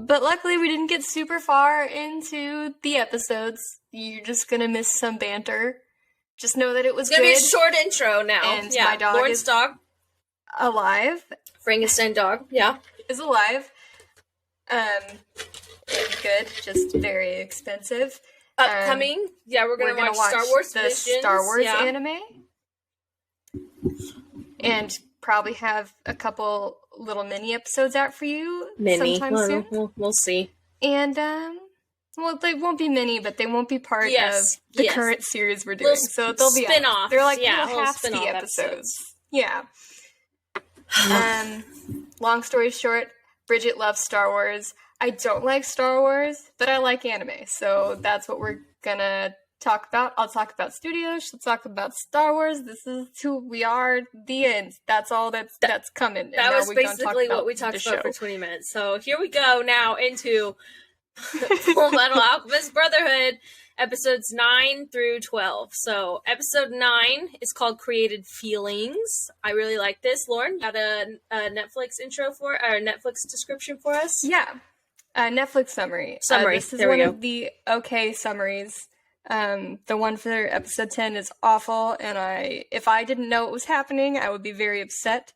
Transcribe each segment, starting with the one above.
But luckily we didn't get super far into the episodes. You're just gonna miss some banter. Just know that it was It's gonna good. be a short intro now. And my dog Lauren's dog. Alive. Frankenstein dog, yeah. Is alive. It's good, just very expensive. Upcoming, we're gonna watch Star Wars the Visions, Star Wars anime. And probably have a couple little mini episodes out for you sometime soon. We'll see. And, well, they won't be many, but they won't be part of the current series we're doing. So they'll be spin-off. They're like little half-ski episodes. Yeah. Long story short, Bridget loves Star Wars. I don't like Star Wars, but I like anime. So that's what we're gonna talk about. I'll talk about studios. She'll talk about Star Wars. This is who we are. The end. That's all that's coming. That was basically what we talked about for 20 minutes. So here we go now into Fullmetal Alchemist Brotherhood, episodes 9 through 12. So episode 9 is called Created Feelings. I really like this. Lauren, got a Netflix intro or Netflix description for us? Yeah. Netflix summary. This is one of the okay summaries. The one for episode 10 is awful, and if I didn't know what was happening, I would be very upset.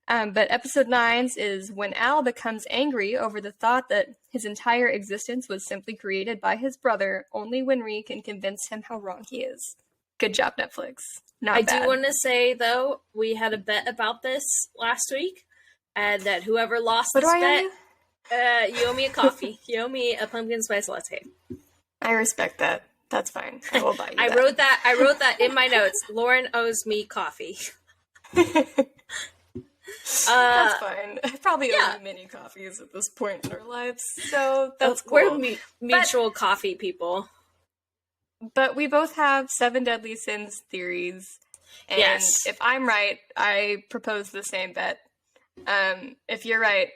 But episode 9 is when Al becomes angry over the thought that his entire existence was simply created by his brother. Only Winry can convince him how wrong he is. Good job, Netflix. Not bad. I do want to say, though, we had a bet about this last week, and that whoever lost this bet, you owe me a coffee. You owe me a pumpkin spice latte. I respect that. That's fine. I will buy you I wrote that in my notes. Lauren owes me coffee. That's fine. I probably owe you mini coffees at this point in our lives, so that's cool. We're mutual coffee people. But we both have 7 Deadly Sins theories, and if I'm right, I propose the same bet. If you're right,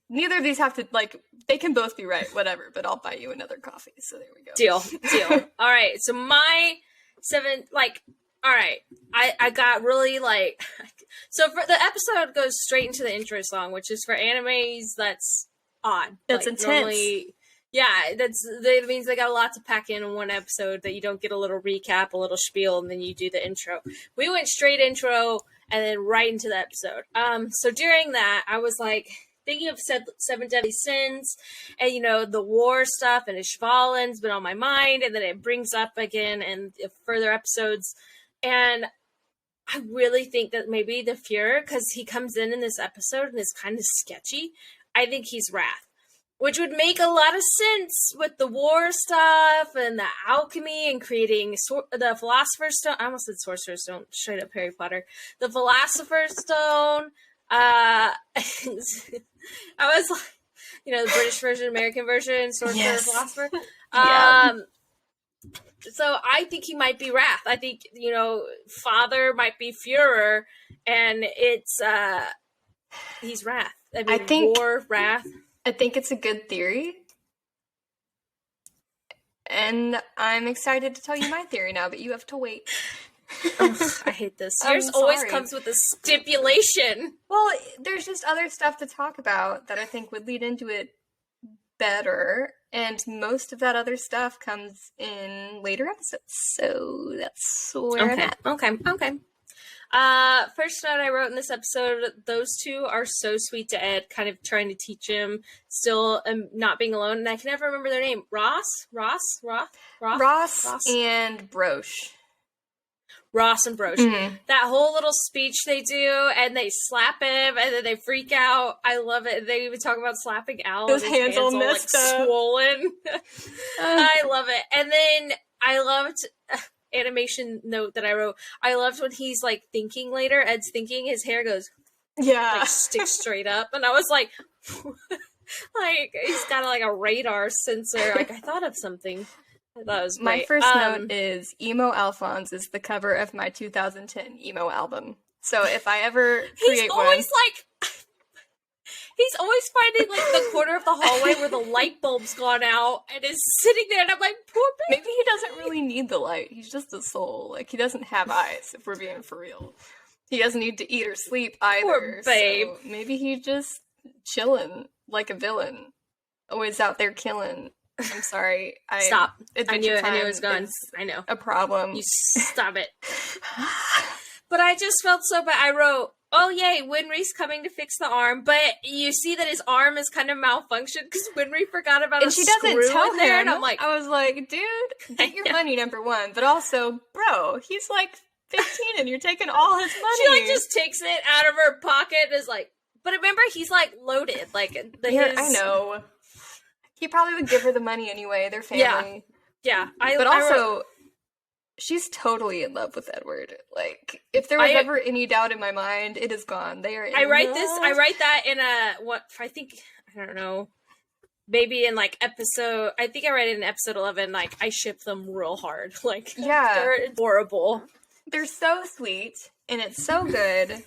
neither of these have to, they can both be right, whatever, but I'll buy you another coffee, so there we go. Deal. All right, so my 7, all right, I got really, so for the episode goes straight into the intro song, which is for animes, that's odd. That's intense. Normally, that means they got a lot to pack in one episode, that you don't get a little recap, a little spiel, and then you do the intro. We went straight intro, and then right into the episode. So during that, I was thinking of 7 Deadly Sins, and, the war stuff, and Ishvalin's been on my mind, and then it brings up again in further episodes, and I really think that maybe the Fuhrer, because he comes in this episode and is kind of sketchy, I think he's Wrath, which would make a lot of sense with the war stuff, and the alchemy, and creating the Philosopher's Stone. I almost said Sorcerer's Stone, straight up Harry Potter. The Philosopher's Stone, I was the British version, American version, Sorcerer, Philosopher. So I think he might be Wrath. I think, Father might be Fuhrer, and it's, he's Wrath. I think war, Wrath. I think it's a good theory. And I'm excited to tell you my theory now, but you have to wait. I hate this. Yours always comes with a stipulation. Well, there's just other stuff to talk about that I think would lead into it better, and most of that other stuff comes in later episodes, so that's where I'm at. Okay. First note I wrote in this episode, those two are so sweet to Ed, kind of trying to teach him, still not being alone, and I can never remember their name. Ross and Broche. Ross and Broche. Mm-hmm. That whole little speech they do, and they slap him, and then they freak out. I love it. They even talk about slapping Al. His hands all messed up. Swollen. I love it. And then I loved animation note that I wrote. I loved when he's thinking later. Ed's thinking, his hair goes sticks straight up, and I was like, he's got a radar sensor. I thought of something. That was great. My first note is Emo Alphonse is the cover of my 2010 emo album. So if I ever create he's always finding the corner of the hallway where the light bulb's gone out and is sitting there, and I'm like, poor baby. Maybe he doesn't really need the light. He's just a soul. He doesn't have eyes, if we're being for real. He doesn't need to eat or sleep either. Poor babe. So maybe he's just chilling like a villain. always out there killing. I'm sorry. Stop. I knew Time it was gone. I know. A problem. You stop it. But I just felt so bad. I wrote, oh yay, Winry's coming to fix the arm, but you see that his arm is kind of malfunctioned because Winry forgot about and a she screw doesn't tell in there, him. and I'm like, I was like, dude, get your money, number one, but also, bro, he's like 15 and you're taking all his money. She like just takes it out of her pocket and is like, but remember, he's like loaded, like I know. He probably would give her the money anyway. They're family. Yeah. But also, she's totally in love with Edward. Like, if there was ever any doubt in my mind, it is gone. They are in love. I write that in I don't know, maybe in like episode, I think I read it in episode 11, like, I ship them real hard. Like, they're adorable. They're so sweet, and it's so good.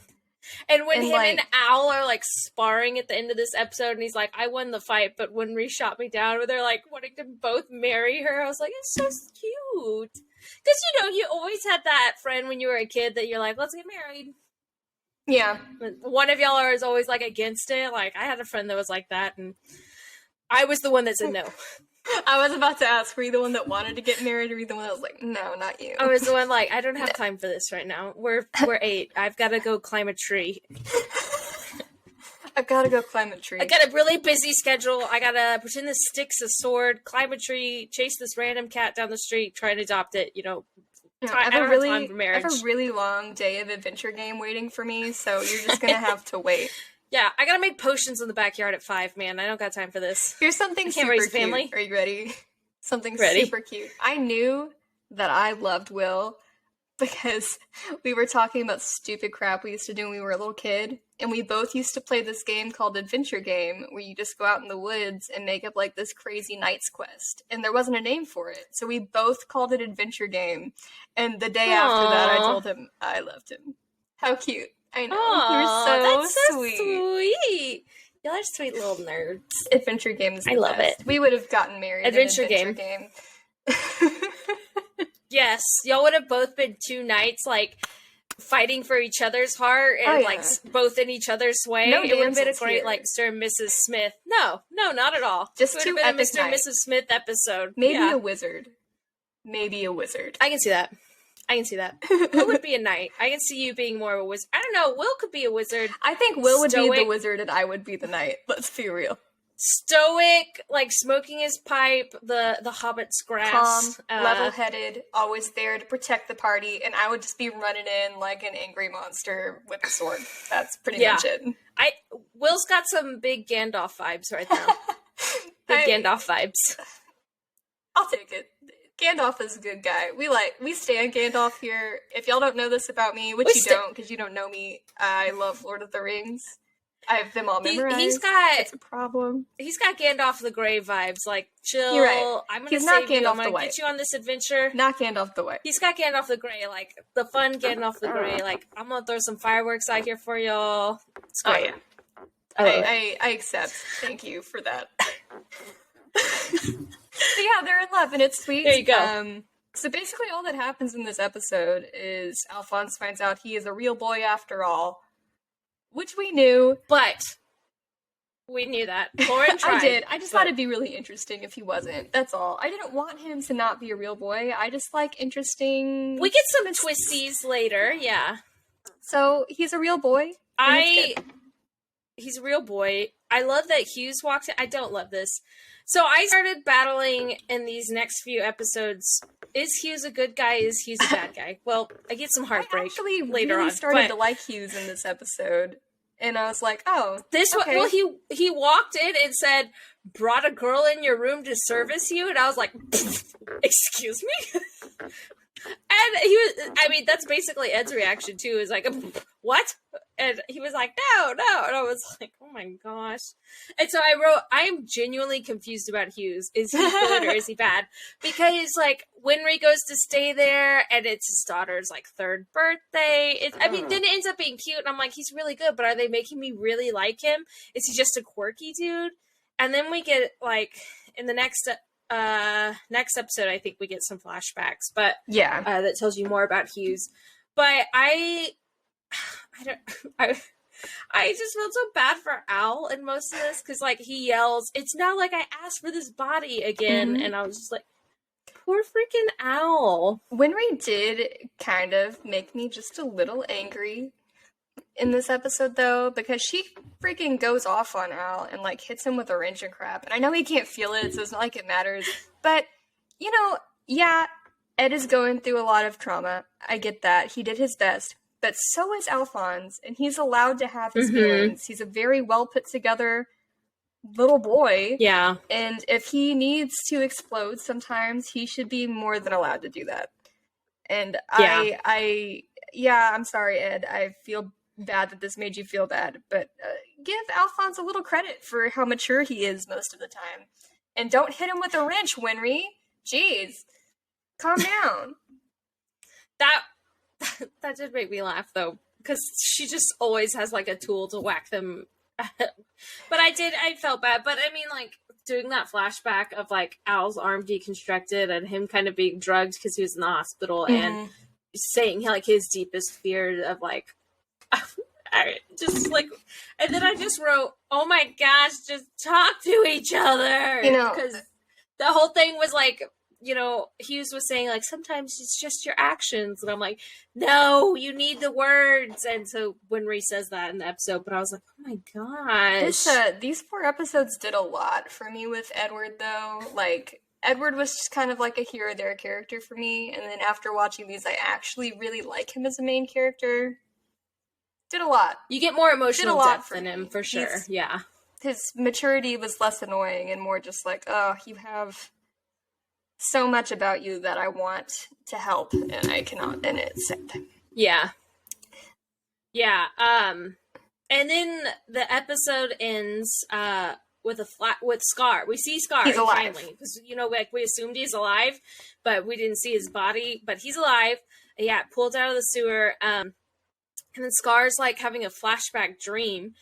And when him and Al are, like, sparring at the end of this episode, and he's like, I won the fight, but Winry shot me down, where they're, like, wanting to both marry her, I was like, it's so cute. Because, you always had that friend when you were a kid that you're like, let's get married. Yeah. One of y'all is always, like, against it. Like, I had a friend that was like that, and I was the one that said no. I was about to ask, were you the one that wanted to get married, or were you the one that was like, no, not you? I was the one like, I don't have time for this right now. We're 8. I've got to go climb a tree. I've got to go climb a tree. I got a really busy schedule. I got to pretend this stick's a sword, climb a tree, chase this random cat down the street, try and adopt it, I have a really long day of adventure game waiting for me, so you're just going to have to wait. Yeah, I gotta make potions in the backyard at 5, man. I don't got time for this. Here's something super cute. Family. Are you ready? Something super cute. I knew that I loved Will because we were talking about stupid crap we used to do when we were a little kid, and we both used to play this game called Adventure Game, where you just go out in the woods and make up like this crazy knight's quest, and there wasn't a name for it, so we both called it Adventure Game, and the day after that I told him I loved him. How cute. I know. You're so sweet. Y'all are sweet little nerds. Adventure games. I love it. We would have gotten married. Adventure game. Yes, y'all would have both been 2 knights, like fighting for each other's heart and like both in each other's way. No, it would have been a great like Sir and Mrs. Smith. No, not at all. Just it would have been a Mr. and Mrs. Smith episode. Maybe a wizard. I can see that. Will would be a knight. I can see you being more of a wizard. I don't know. Will could be a wizard. I think Will would be the wizard and I would be the knight. Let's be real. Stoic, like smoking his pipe, the hobbit's grass. Calm, level-headed, always there to protect the party, and I would just be running in like an angry monster with a sword. That's pretty much it. Will's got some big Gandalf vibes right now. Gandalf vibes. I'll take it. Gandalf is a good guy. We stand Gandalf here. If y'all don't know this about me, which you don't, because you don't know me, I love Lord of the Rings. I have them all memorized. It's a problem. He's got Gandalf the Grey vibes. Like, chill. You're right. I'm going to save you. I'm going to get you on this adventure. Not Gandalf the White. He's got Gandalf the Grey. Like, the fun Gandalf the Grey. Like, I'm going to throw some fireworks out here for y'all. It's great. I accept. Thank you for that. So yeah, they're in love, and it's sweet. There you go. So basically all that happens in this episode is Alphonse finds out he is a real boy after all, which we knew. But we knew that. Lauren tried. I did. I just thought it'd be really interesting if he wasn't. That's all. I didn't want him to not be a real boy. I just like interesting... We get some twisties later, yeah. So he's a real boy. He's a real boy. I love that Hughes walked in. I don't love this. So I started battling in these next few episodes. Is Hughes a good guy? Is Hughes a bad guy? Well, I get some heartbreak actually later really on. Started to like Hughes in this episode, and I was like, "Oh, this okay." Well, he walked in and said, "Brought a girl in your room to service you," and I was like, "Excuse me." And he was, I mean, that's basically Ed's reaction too, is like, what? And he was like, no. And I was like, oh my gosh. And so I wrote, I am genuinely confused about Hughes. Is he good or is he bad? Because like, Winry goes to stay there and it's his daughter's like 3rd birthday. I mean, then it ends up being cute and I'm like, he's really good, but are they making me really like him? Is he just a quirky dude? And then we get like, in the next episode, I think we get some flashbacks, but that tells you more about Hughes. But I I just felt so bad for Al in most of this because, like, he yells, "It's not like I asked for this body again," and I was just like, poor freaking Al. Winry did kind of make me just a little angry in this episode, though, because she freaking goes off on Al and, like, hits him with a wrench and crap. And I know he can't feel it, so it's not like it matters. But, you know, yeah, Ed is going through a lot of trauma. I get that. He did his best. But so is Alphonse, and he's allowed to have his feelings. He's a very well put together little boy. Yeah. And if he needs to explode sometimes, he should be more than allowed to do that. And I'm sorry, Ed. I feel bad that this made you feel bad, but give Alphonse a little credit for how mature he is most of the time. And don't hit him with a wrench, Winry. Jeez. Calm down. That did make me laugh, though, because she just always has, like, a tool to whack them. But I felt bad. But, I mean, like, doing that flashback of, like, Al's arm deconstructed and him kind of being drugged because he was in the hospital and saying, like, his deepest fear of, like, I just, like, and then I just wrote, oh my gosh, just talk to each other. You know, because the whole thing was, like, you know, Hughes was saying, like, sometimes it's just your actions. And I'm like, no, you need the words. And so Winry says that in the episode, but I was like, oh my gosh. These 4 episodes did a lot for me with Edward, though. Like, Edward was just kind of like a here or there character for me. And then after watching these, I actually really like him as a main character. Did a lot. You get more emotional depth in him, for sure. Yeah. His maturity was less annoying and more just like, oh, you have so much about you that I want to help and I cannot, and it's sad. Yeah. Yeah. And then the episode ends with Scar. We see Scar. He's alive. Because, you know, like, we assumed he's alive, but we didn't see his body. But he's alive. Yeah, pulled out of the sewer. And then Scar's, like, having a flashback dream.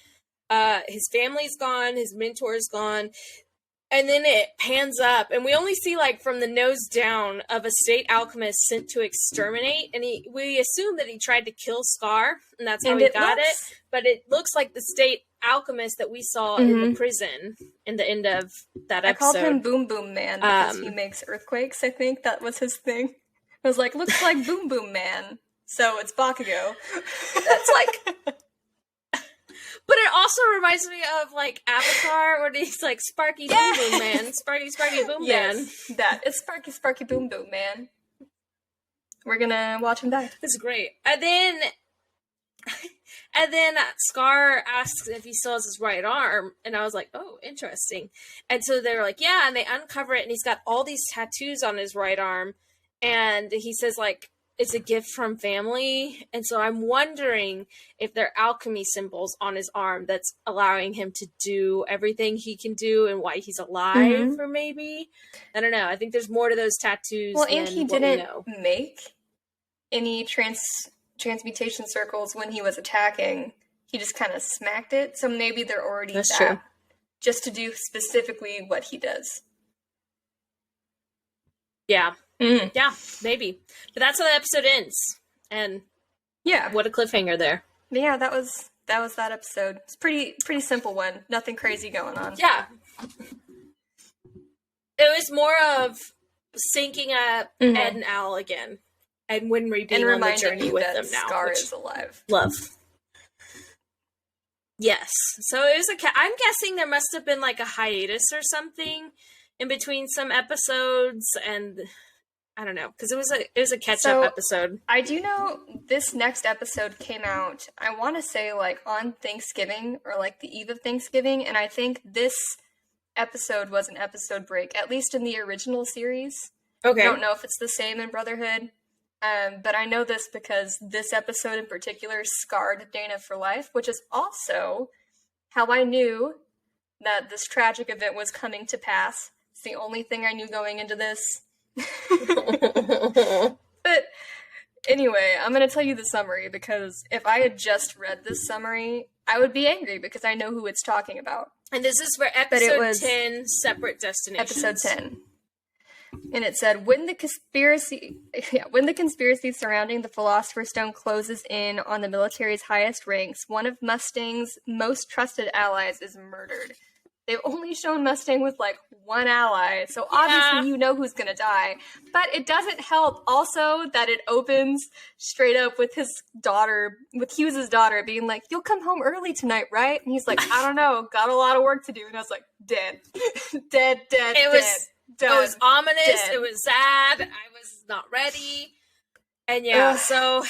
His family's gone. His mentor's gone. And then it pans up, and we only see, like, from the nose down of a state alchemist sent to exterminate. And we assume that he tried to kill Scar, and that's how he got it. But it looks like the state alchemist that we saw in the prison in the end of that episode. I called him Boom Boom Man because he makes earthquakes. I think that was his thing. I was like, looks like Boom Boom Man. So it's Bakugo. That's like... But it also reminds me of, like, Avatar, where he's like, Sparky Boom Boom Man. Sparky Boom Man. That. It's Sparky Boom Boom Man. We're gonna watch him die. It's great. And then Scar asks if he still has his right arm, and I was like, oh, interesting. And so they're like, yeah, and they uncover it, and he's got all these tattoos on his right arm, and he says, like, it's a gift from family. And so I'm wondering if they're alchemy symbols on his arm that's allowing him to do everything he can do and why he's alive, or maybe. I don't know. I think there's more to those tattoos. Well, and he didn't make any transmutation circles when he was attacking. He just kind of smacked it. So maybe they're already that's true. Just to do specifically what he does. Yeah. Yeah, maybe. But that's how the episode ends. And yeah, what a cliffhanger there. Yeah, that was that episode. It's pretty simple one. Nothing crazy going on. Yeah. It was more of syncing up Ed and Al again. And Winry being on the journey with them now. Scar is alive. Love. Yes. So it was I'm guessing there must have been, like, a hiatus or something in between some episodes, and I don't know, because it was a catch-up episode. I do know this next episode came out, I want to say, like, on Thanksgiving, or, like, the eve of Thanksgiving, and I think this episode was an episode break, at least in the original series. Okay. I don't know if it's the same in Brotherhood, but I know this because this episode in particular scarred Dana for life, which is also how I knew that this tragic event was coming to pass. It's the only thing I knew going into this. But anyway, I'm going to tell you the summary, because if I had just read this summary, I would be angry because I know who it's talking about. And this is for episode 10, Separate Destinations. Episode 10. And it said, when the conspiracy surrounding the Philosopher's Stone closes in on the military's highest ranks, one of Mustang's most trusted allies is murdered. They've only shown Mustang with, like, one ally, so obviously you know who's gonna die. But it doesn't help also that it opens straight up with his daughter, with Hughes' daughter, being like, you'll come home early tonight, right? And he's like, I don't know, got a lot of work to do. And I was like, dead. Dead. It was ominous, dead. It was sad, I was not ready. And so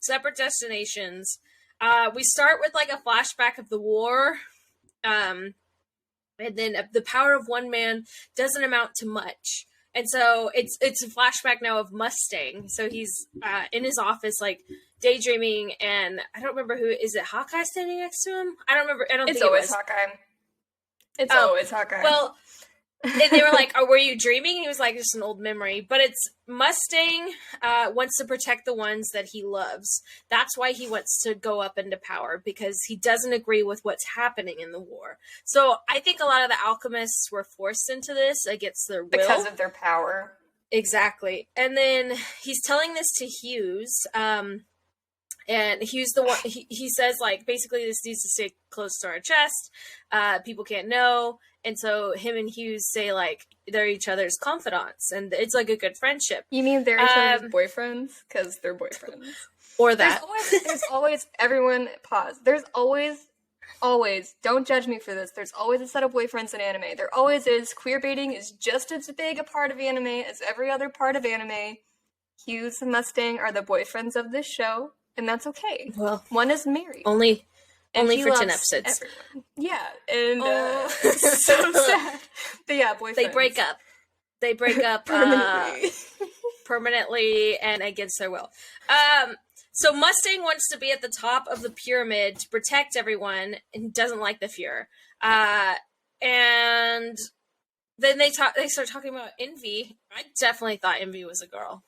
separate destinations. We start with, like, a flashback of the war. And then the power of one man doesn't amount to much. And so it's a flashback now of Mustang. So he's in his office, like, daydreaming, and I don't remember who, is it Hawkeye standing next to him? I don't remember. I don't think it was. Hawkeye. It's always Hawkeye. Well, and they were like, "Oh, were you dreaming?" He was like, "Just an old memory." But it's Mustang wants to protect the ones that he loves. That's why he wants to go up into power, because he doesn't agree with what's happening in the war. So I think a lot of the alchemists were forced into this against their will. Because of their power. Exactly. And then he's telling this to Hughes. And Hughes, the one, he says, like, basically this needs to stay close to our chest. People can't know. And so him and Hughes say, like, they're each other's confidants, and it's like a good friendship. You mean they're each other's boyfriends? Because they're boyfriends. Or that. There's always, everyone, pause. There's always, don't judge me for this, there's always a set of boyfriends in anime. There always is. Queer baiting is just as big a part of anime as every other part of anime. Hughes and Mustang are the boyfriends of this show, and that's okay. Well, one is married. Only for 10 episodes. Everyone. Yeah, and so sad. But yeah, boyfriends. They break up permanently and against their will. So Mustang wants to be at the top of the pyramid to protect everyone, and doesn't like the Fuhrer. And then they start talking about Envy. I definitely thought Envy was a girl,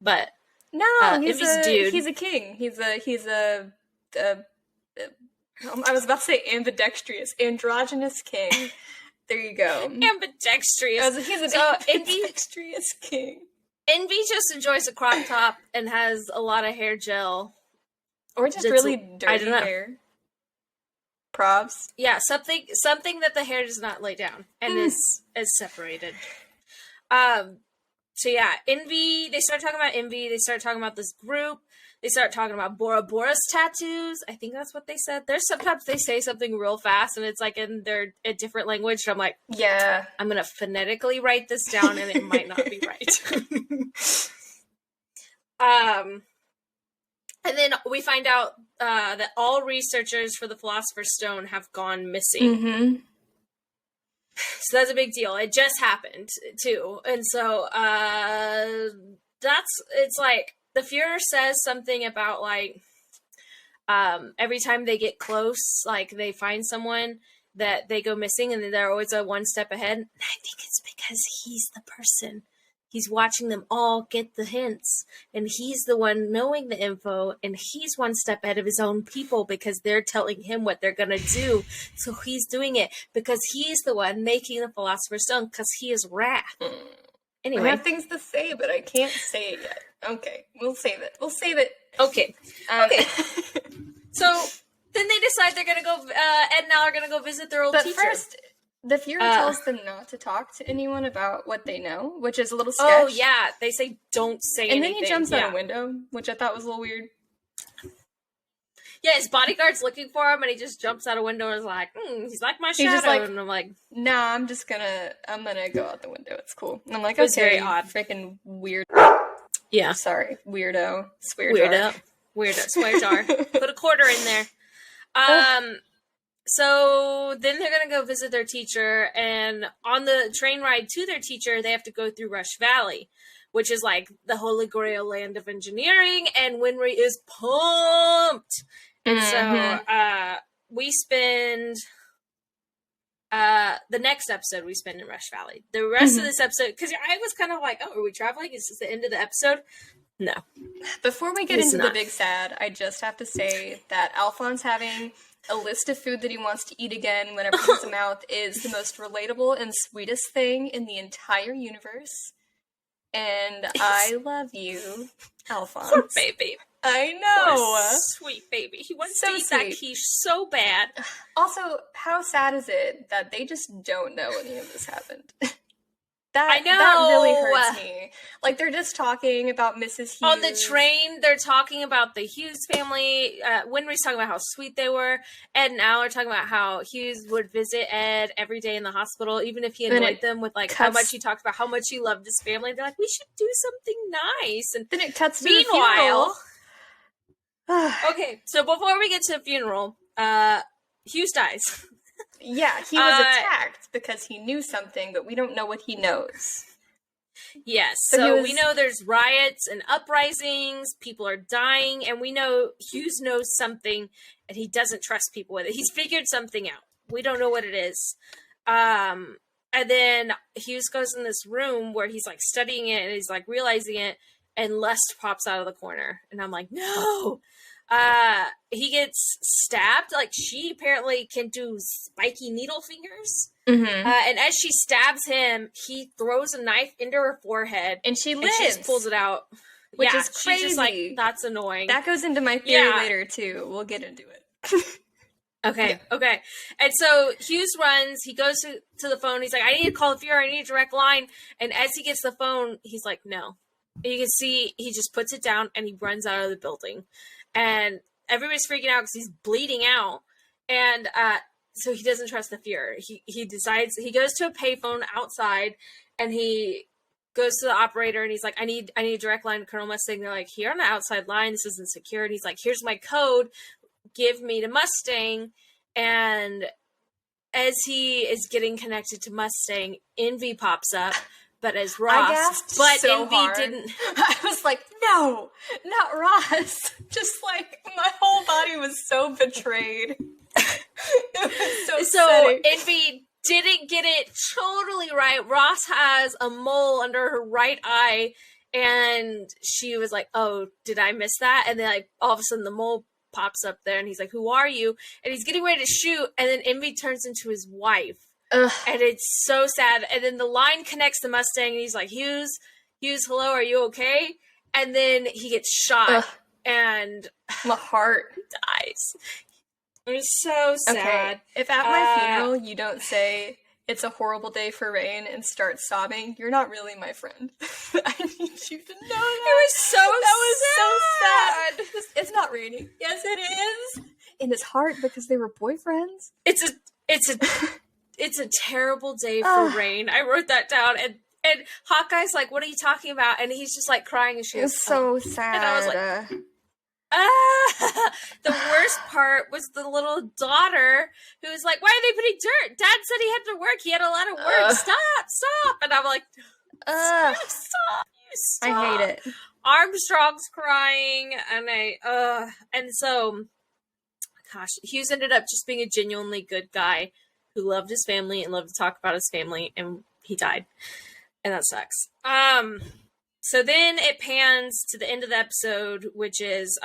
but no, he's a dude. He's a king. He's a I was about to say ambidextrous, androgynous king. There you go. Ambidextrous. He's an ambidextrous king. Envy just enjoys a crop top and has a lot of hair gel. Or just really dirty hair. Props. Yeah, something that the hair does not lay down and is separated. So yeah, Envy, they start talking about Envy, they start talking about this group, they start talking about Bora Bora's tattoos. I think that's what they said. There's sometimes they say something real fast and it's like in a different language. So I'm like, yeah, I'm going to phonetically write this down and it might not be right. And then we find out that all researchers for the Philosopher's Stone have gone missing. Mm-hmm. So that's a big deal. It just happened too. And so it's like the Fuhrer says something about like every time they get close, like they find someone that they go missing and they're always one step ahead. And I think it's because he's the person. He's watching them all get the hints, and he's the one knowing the info, and he's one step ahead of his own people because they're telling him what they're going to do. So he's doing it because he's the one making the Philosopher's Stone because he is Wrath. Anyway. I have things to say, but I can't say it yet. Okay, we'll save it. Okay. Okay. So then they decide they're going to go, Ed and Al are going to go visit their old teacher. But first, the Fuhrer tells them not to talk to anyone about what they know, which is a little sketch. Oh, yeah. They say, don't say anything. And then he jumps out a window, which I thought was a little weird. Yeah, his bodyguard's looking for him, and he just jumps out a window and is like, he's like my shadow. Just like, and I'm like, nah, I'm gonna go out the window. It's cool. And I'm like, okay, very odd. Freaking weird. Yeah. Sorry. Weirdo. Swear jar. Put a quarter in there. So then they're going to go visit their teacher, and on the train ride to their teacher, they have to go through Rush Valley, which is like the Holy Grail land of engineering, and Winry is pumped. And so we spend the next episode we spend in Rush Valley. The rest of this episode, because I was kind of like, oh, are we traveling? Is this the end of the episode? No. Before we get into the big sad, I just have to say that Alphonse having a list of food that he wants to eat again whenever he has a mouth is the most relatable and sweetest thing in the entire universe. And I love you, Alphonse. Poor baby. I know. Poor sweet baby. He wants to eat that quiche so bad. Also, how sad is it that they just don't know any of this happened? I know. That really hurts me. Like, they're just talking about Mrs. Hughes. On the train, they're talking about the Hughes family. Winry's talking about how sweet they were. Ed and Al are talking about how Hughes would visit Ed every day in the hospital, even if he annoyed them with, like, how much he talked about how much he loved his family. They're like, we should do something nice. And then it cuts to the funeral. Okay, so before we get to the funeral, Hughes dies. Yeah, he was attacked because he knew something, but we don't know what he knows. Yes, so we know there's riots and uprisings, people are dying, and we know Hughes knows something, and he doesn't trust people with it. He's figured something out. We don't know what it is. And then Hughes goes in this room where he's, like, studying it, and he's, like, realizing it, and Lust pops out of the corner. And I'm like, no! He gets stabbed. Like, she apparently can do spiky needle fingers. Mm-hmm. And as she stabs him, he throws a knife into her forehead. And she lives. And she just pulls it out. Which is crazy. She's just like, that's annoying. That goes into my theory later, too. We'll get into it. Okay. And so Hughes runs. He goes to the phone. He's like, I need to call the Fuhrer. I need a direct line. And as he gets the phone, he's like, no. And you can see he just puts it down and he runs out of the building. And everybody's freaking out because he's bleeding out. And so he doesn't trust the Fuhrer. He decides, he goes to a payphone outside and he goes to the operator and he's like, I need a direct line to Colonel Mustang. They're like, you're on the outside line. This isn't secure. And he's like, here's my code. Give me to Mustang. And as he is getting connected to Mustang, Envy pops up. But as Ross, but so Envy hard. Didn't. I was like, no, not Ross. Just like my whole body was so betrayed. It was so Envy didn't get it totally right. Ross has a mole under her right eye, and she was like, "Oh, did I miss that?" And then, like, all of a sudden, the mole pops up there, and he's like, "Who are you?" And he's getting ready to shoot, and then Envy turns into his wife. Ugh. And it's so sad. And then the line connects the Mustang, and he's like, Hughes, hello, are you okay? And then he gets shot, and my heart dies. It's so sad. Okay. If at my funeral you don't say, it's a horrible day for Rain, and start sobbing, you're not really my friend. I need you to know that. So sad. It's not raining. Yes, it is. In his heart, because they were boyfriends. It's a terrible day for Rain. I wrote that down, and Hawkeye's like, what are you talking about? And he's just, like, crying, and she was so sad. And I was like, The worst part was the little daughter who was like, why are they putting dirt? Dad said he had to work. He had a lot of work. Stop. And I'm like, stop. You stop. I hate it. Armstrong's crying, and so, gosh, Hughes ended up just being a genuinely good guy who loved his family and loved to talk about his family, and he died. And that sucks. So then it pans to the end of the episode, which is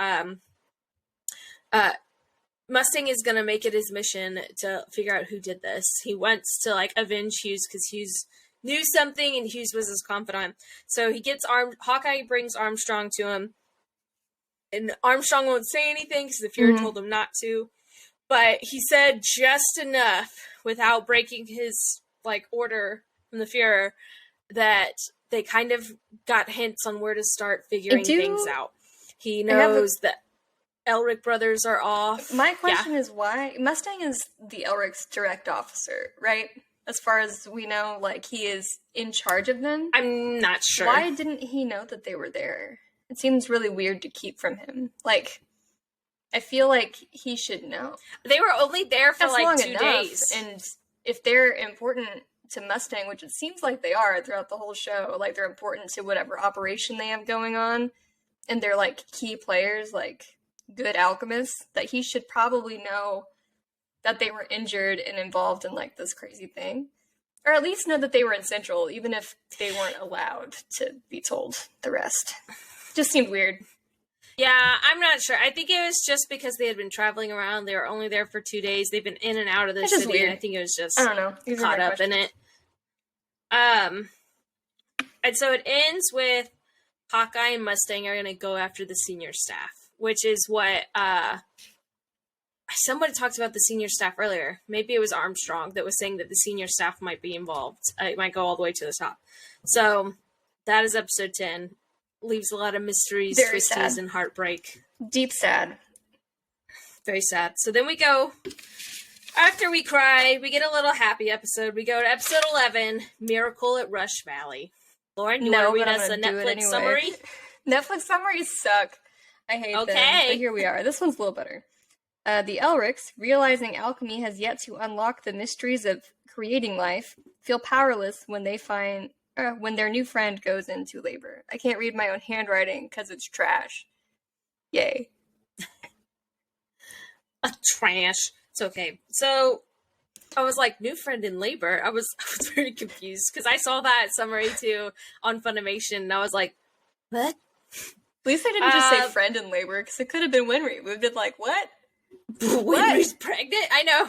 Mustang is going to make it his mission to figure out who did this. He wants to, like, avenge Hughes because Hughes knew something and Hughes was his confidant. So he gets Hawkeye brings Armstrong to him, and Armstrong won't say anything because the Fuhrer told him not to. But he said just enough without breaking his, like, order from the Fuhrer that they kind of got hints on where to start figuring things out. He knows that Elric brothers are off. My question is why? Mustang is the Elric's direct officer, right? As far as we know, like, he is in charge of them. I'm not sure. Why didn't he know that they were there? It seems really weird to keep from him. Like, I feel like he should know. They were only there for, like, 2 days. And if they're important to Mustang, which it seems like they are throughout the whole show, like, they're important to whatever operation they have going on, and they're, like, key players, like, good alchemists, that he should probably know that they were injured and involved in, like, this crazy thing. Or at least know that they were in Central, even if they weren't allowed to be told the rest. Just seemed weird. Yeah, I'm not sure. I think it was just because they had been traveling around. They were only there for 2 days. They've been in and out of the city. Weird. And I think it was just I don't know. These caught up in it. And so it ends with Hawkeye and Mustang are going to go after the senior staff, which is what somebody talked about the senior staff earlier. Maybe it was Armstrong that was saying that the senior staff might be involved. It might go all the way to the top. So that is episode 10. Leaves a lot of mysteries, twisties, and heartbreak. Deep sad. Very sad. So then we go, after we cry, we get a little happy episode. We go to episode 11, Miracle at Rush Valley. Lauren, you want to read us a Netflix summary? Netflix summaries suck. I hate them. But here we are. This one's a little better. The Elrics, realizing alchemy has yet to unlock the mysteries of creating life, feel powerless when they find when their new friend goes into labor. I can't read my own handwriting because it's trash. Yay. Trash. It's okay. So I was like, new friend in labor. I was very confused because I saw that summary too on Funimation, and I was like, what? At least I didn't just say friend in labor, because it could have been Winry. We've been like, what? Winry's pregnant? I know.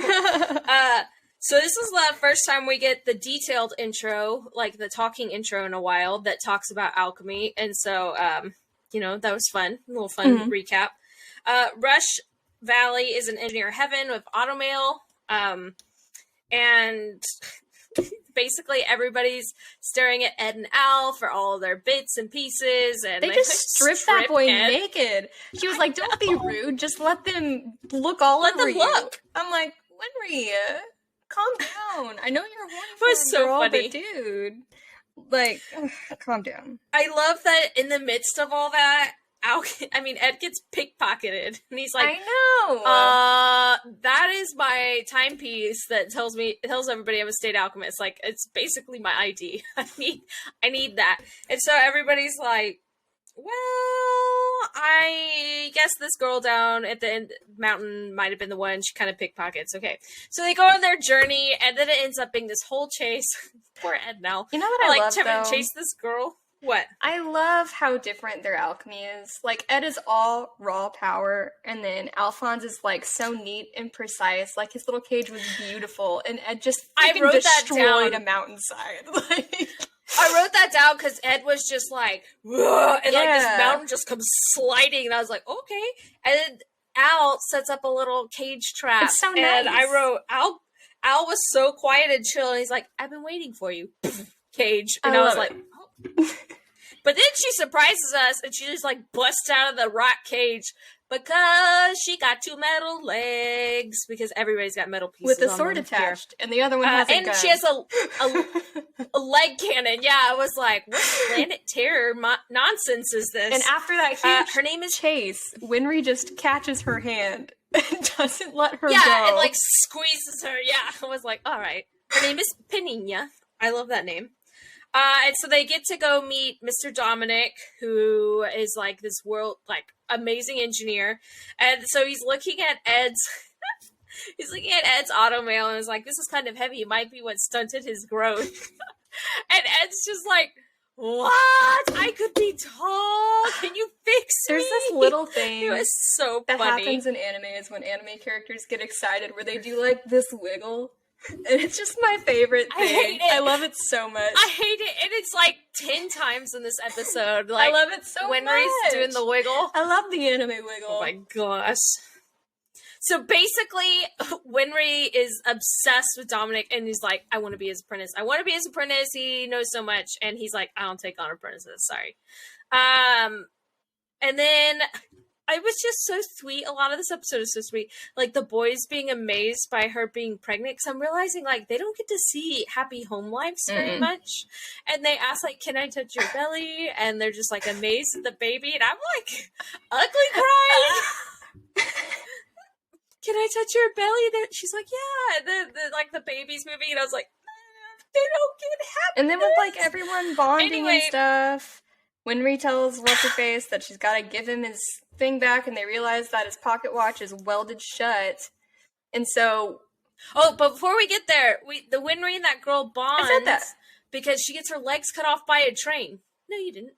So this is the first time we get the detailed intro, like the talking intro in a while, that talks about alchemy. And so, that was fun. A little fun recap. Rush Valley is an engineer heaven with automail. And basically everybody's staring at Ed and Al for all of their bits and pieces. And they just stripped that boy naked. She was like, don't be rude. Just let them look all over you. I'm like, Winry, calm down. I know you're horny for a girl, funny. But dude, like, calm down. I love that in the midst of all that, Ed gets pickpocketed, and he's like, I know. That is my timepiece that tells everybody I'm a state alchemist. Like, it's basically my ID. I need that. And so everybody's like, well, I guess this girl down at the end mountain might have been the one. She kind of pickpockets. Okay. So they go on their journey, and then it ends up being this whole chase. Poor Ed now. You know what I love, to chase this girl? What? I love how different their alchemy is. Like, Ed is all raw power, and then Alphonse is, like, so neat and precise. Like, his little cage was beautiful, and Ed just destroyed a mountainside. I wrote that down because Ed was just like, and this mountain just comes sliding, and I was like, okay. And then Al sets up a little cage trap. It's so nice. And I wrote, Al was so quiet and chill, and he's like, I've been waiting for you, cage. And I was like, oh. But then she surprises us, and she just, like, busts out of the rock cage because she got 2 metal legs, because everybody's got metal pieces with a sword attached, and the other one has a gun. And she has a leg cannon. Yeah, I was like, what Planet Terror nonsense is this? And after that huge her name is chase, Winry just catches her hand and doesn't let her go. Yeah, and, like, squeezes her. Yeah, I was like, all right. Her name is Penina. I love that name. And so they get to go meet Mr. Dominic, who is, like, this amazing engineer. And so he's looking at Ed's automail and is like, this is kind of heavy. It might be what stunted his growth. And Ed's just like, what? I could be tall. Can you fix me? There's this little thing it was so that funny. happens in anime is when anime characters get excited where they do, like, this wiggle. And it's just my favorite thing. I hate it. I love it so much. I hate it. And it's like 10 times in this episode. Like, I love it so much. Winry's doing the wiggle. I love the anime wiggle. Oh my gosh. So basically, Winry is obsessed with Dominic, and he's like, I want to be his apprentice. I want to be his apprentice. He knows so much. And he's like, I don't take on apprentices. Sorry. And then it was just so sweet. A lot of this episode is so sweet. Like, the boys being amazed by her being pregnant. Because I'm realizing, like, they don't get to see happy home lives very much. And they ask, like, can I touch your belly? And they're just, like, amazed at the baby. And I'm, like, ugly crying. Can I touch your belly? She's like, yeah. The baby's moving. And I was like, they don't get happy. And then with, like, everyone bonding and stuff, Winry tells What's-Her-Face that she's got to give him his thing back, and they realize that his pocket watch is welded shut. And so... Oh, but before we get there, the Winry and that girl bond. I said that. Because she gets her legs cut off by a train. No, you didn't.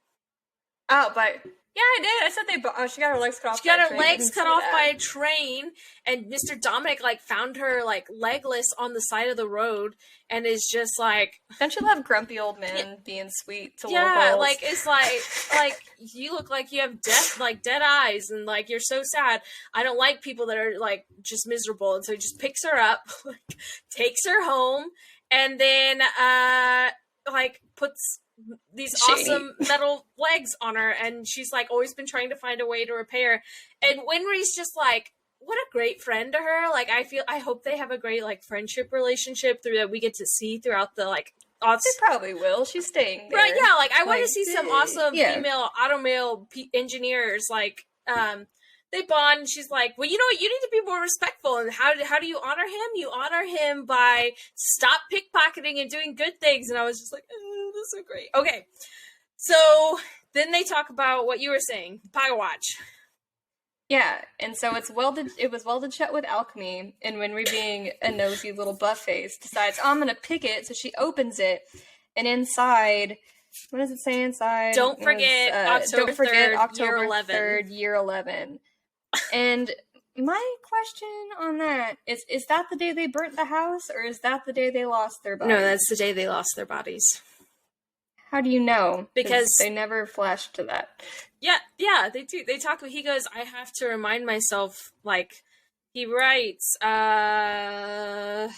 Oh, but... Yeah, I did. I said she got her legs cut off. She got her legs cut off by a train, and Mr. Dominic like found her like legless on the side of the road, and is just like. Don't you love grumpy old men being sweet to little girls? Yeah, like it's like you look like you have dead eyes, and like you're so sad. I don't like people that are like just miserable, and so he just picks her up, like, takes her home, and then like puts these awesome metal legs on her, and she's like always been trying to find a way to repair. And Winry's just like, what a great friend to her. Like I hope they have a great like friendship relationship through that we get to see throughout the like. They probably will. She's staying there. Right? Yeah. Like I want to see some awesome female automail engineers. Like they bond. And she's like, well, you know what? You need to be more respectful. And how do you honor him? You honor him by stop pickpocketing and doing good things. And I was just like, oh, this is so great. Okay. So then they talk about what you were saying, Pocket Watch. Yeah, and so it was welded shut with alchemy, and Winry, being a nosy little buff face, decides, I'm going to pick it, so she opens it, and inside, what does it say inside? Don't forget October 3rd, year 11. And my question on that is that the day they burnt the house, or is that the day they lost their bodies? No, that's the day they lost their bodies. How do you know? Because they never flashed to that. Yeah, they do. They talk. He goes, I have to remind myself. Like he writes, the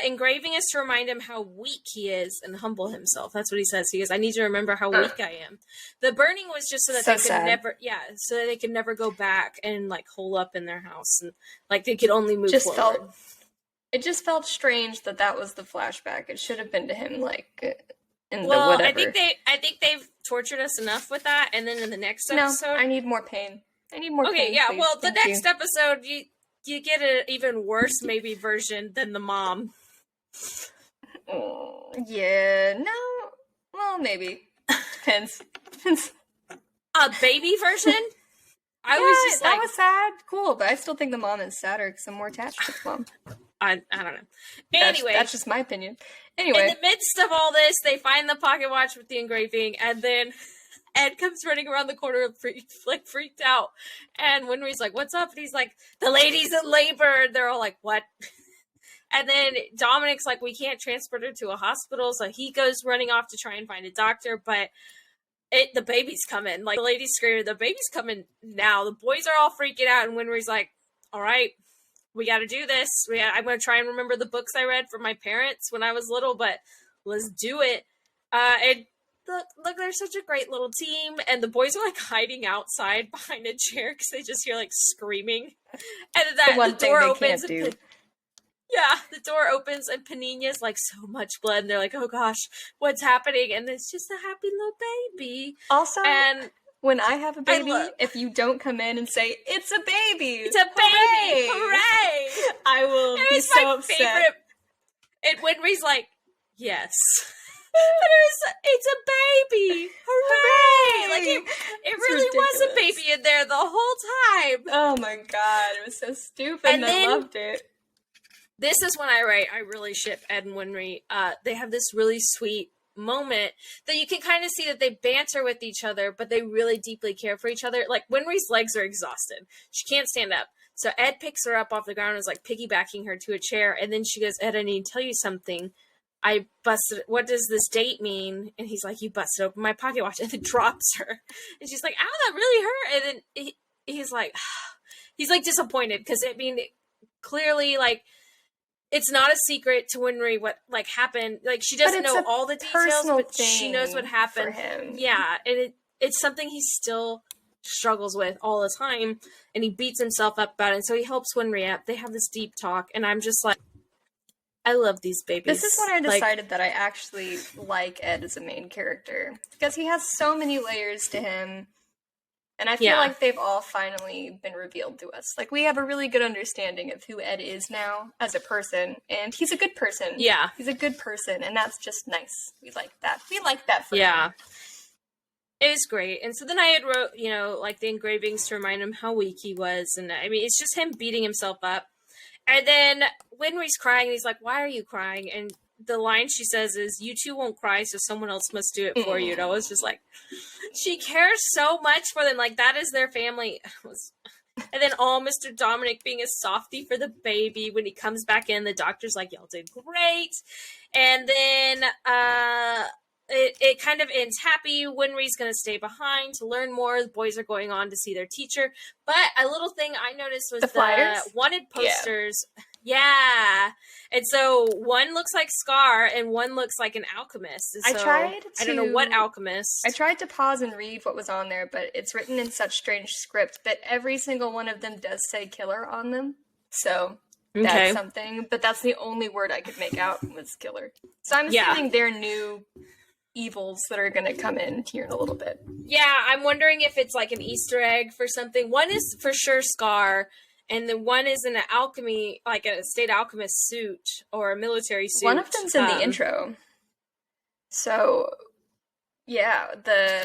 engraving is to remind him how weak he is and humble himself. That's what he says. He goes, I need to remember how weak I am. The burning was just so that they could never go back and like hole up in their house, and like they could only move forward. It just felt strange that was the flashback. It should have been to him, like, in the whatever. I think they've tortured us enough with that, and then in the next episode... No, I need more pain. Okay, yeah, please. Well, the next episode, you get an even worse, maybe, version than the mom. Yeah, no, well, maybe. Depends. A baby version? I was just that was sad. Cool, but I still think the mom is sadder because I'm more attached to the mom. I don't know. Anyway. That's just my opinion. Anyway. In the midst of all this, they find the pocket watch with the engraving, and then Ed comes running around the corner freaked out. And Winry's like, what's up? And he's like, the lady's in labor. And they're all like, what? And then Dominic's like, we can't transport her to a hospital. So he goes running off to try and find a doctor, but the baby's coming. Like, the lady's screaming, the baby's coming now. The boys are all freaking out, and Winry's like, all right, we got to do this. I'm going to try and remember the books I read from my parents when I was little, but let's do it. And look, they're such a great little team. And the boys are like hiding outside behind a chair because they just hear like screaming. And then the door opens. The door opens and Panina's like so much blood. And they're like, oh gosh, what's happening? And it's just a happy little baby. Also, and when I have a baby, if you don't come in and say, it's a baby! It's a baby! Hooray! I will be so upset. Favorite. And Winry's like, yes. It's a baby! Hooray! Like, it really was a baby in there the whole time. Oh my god, it was so stupid, and I loved it. This is when I really ship Ed and Winry. They have this really sweet moment that you can kind of see that they banter with each other, but they really deeply care for each other. Like, Winry's legs are exhausted. She can't stand up. So Ed picks her up off the ground and is like piggybacking her to a chair. And then she goes, Ed, I need to tell you something. What does this date mean? And he's like, you busted open my pocket watch, and then drops her. And she's like, ow, that really hurt. And then he's like disappointed because, I mean, clearly, like, it's not a secret to Winry what like happened. Like, she doesn't know all the details, but she knows what happened. For him. Yeah, and it's something he still struggles with all the time, and he beats himself up about it. And so he helps Winry up. They have this deep talk, and I'm just like, I love these babies. This is when I decided that I actually like Ed as a main character, because he has so many layers to him. And I feel like they've all finally been revealed to us. Like, we have a really good understanding of who Ed is now as a person. And he's a good person. Yeah. He's a good person. And that's just nice. We like that. We like that for him. It was great. And so then I had wrote, like, the engravings to remind him how weak he was. And, I mean, it's just him beating himself up. And then Winry's crying. And he's like, why are you crying? And the line she says is, "You two won't cry, so someone else must do it for you." And I was just like, she cares so much for them. Like, that is their family. And then Mr. Dominic being a softie for the baby. When he comes back in, the doctor's like, "Y'all did great." And then it kind of ends happy. Winry's going to stay behind to learn more. The boys are going on to see their teacher. But a little thing I noticed was the wanted posters. Yeah. And so one looks like Scar and one looks like an alchemist. And so I don't know what alchemist. I tried to pause and read what was on there, but it's written in such strange script that every single one of them does say killer on them. So that's something. But that's the only word I could make out was killer. So I'm assuming they're new evils that are going to come in here in a little bit. Yeah, I'm wondering if it's like an Easter egg for something. One is for sure Scar, and the one is in an alchemy, like a state alchemist suit or a military suit. One of them's in the intro. So, yeah,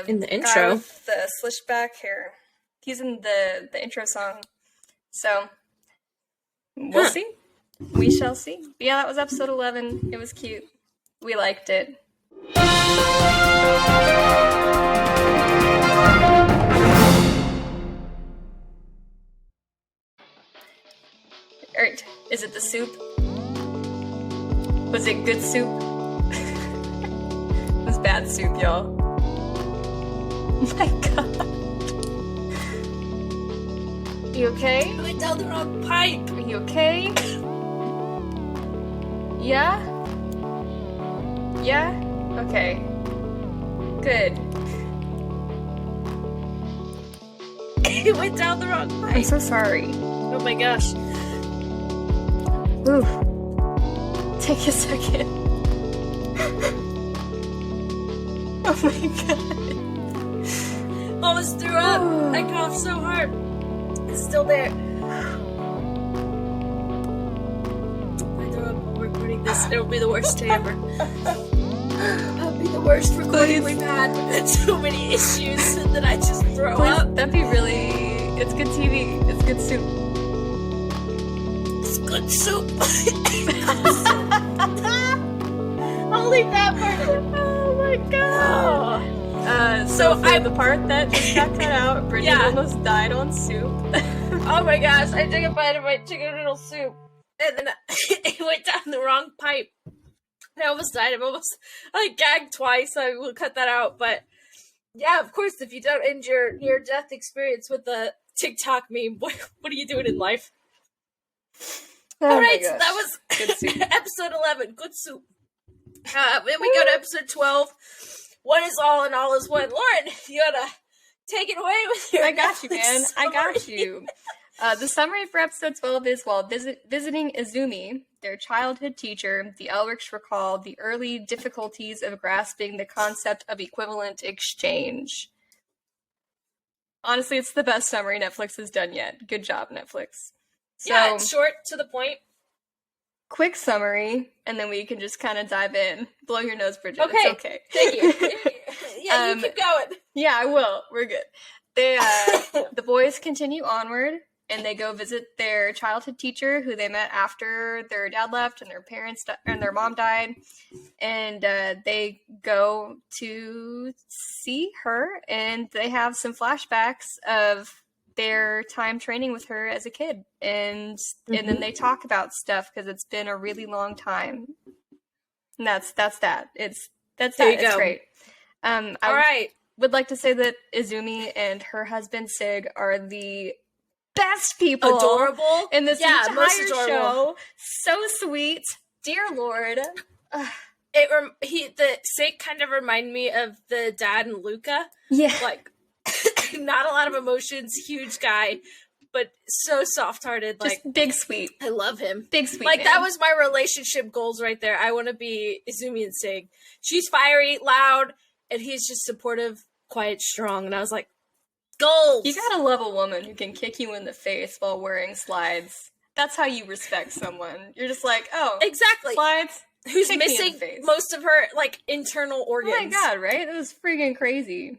in the intro, with the slished back hair. He's in the intro song. So, we'll see. We shall see. But yeah, that was episode 11. It was cute. We liked it. Alright, is it the soup? Was it good soup? It was bad soup, y'all. Oh my god. You okay? I went down the wrong pipe. Are you okay? Yeah? Yeah? Okay. Good. It went down the wrong pipe. I'm so sorry. Oh my gosh. Ooh. Take a second. Oh my god. Almost threw up. I coughed so hard. It's still there. If I throw up while recording this, it'll be the worst day ever. That'll be the worst recording we've had. We've had so many issues that I just throw up. That'd be really... It's good TV. It's good soup. It's good soup. I'll leave that part in. Oh my god. So for the part that just got cut out, Bridget almost died on soup. Oh my gosh, I took a bite of my chicken noodle soup, and then it went down the wrong pipe. I almost died. I gagged twice. I will cut that out. But yeah, of course, if you don't end your near-death experience with the TikTok meme, what are you doing in life? Oh all right, so that was episode 11. Good soup. Then we go to episode 12. One is all and all is one. Lauren, you gotta take it away with your... I got you, man. I got you. The summary for episode 12 is, while visiting Izumi, their childhood teacher, the Elrics recall the early difficulties of grasping the concept of equivalent exchange. Honestly, it's the best summary Netflix has done yet. Good job, Netflix. So, yeah, it's short, to the point. Quick summary, and then we can just kind of dive in. Blow your nose, Bridget. Okay. It's okay. Thank you. Yeah, you keep going. Yeah, I will. We're good. They, the boys continue onward, and they go visit their childhood teacher, who they met after their dad left and their parents and their mom died. And they go to see her, and they have some flashbacks of their time training with her as a kid, and then they talk about stuff because it's been a really long time. And that's that. It's great. All right. Would like to say that Izumi and her husband Sig are the best people, adorable in this entire show. So sweet, dear Lord. Sig kind of remind me of the dad in Luca. Yeah, like. Not a lot of emotions, huge guy, but so soft-hearted. Like, just big sweet. I love him. Big sweet. Like, man. That was my relationship goals right there. I want to be Izumi and Sig. She's fiery, loud, and he's just supportive, quiet, strong. And I was like, goals! You gotta love a woman who can kick you in the face while wearing slides. That's how you respect someone. You're just like, oh, exactly. Slides? Who's missing most of her, like, internal organs. Oh my god, right? It was freaking crazy.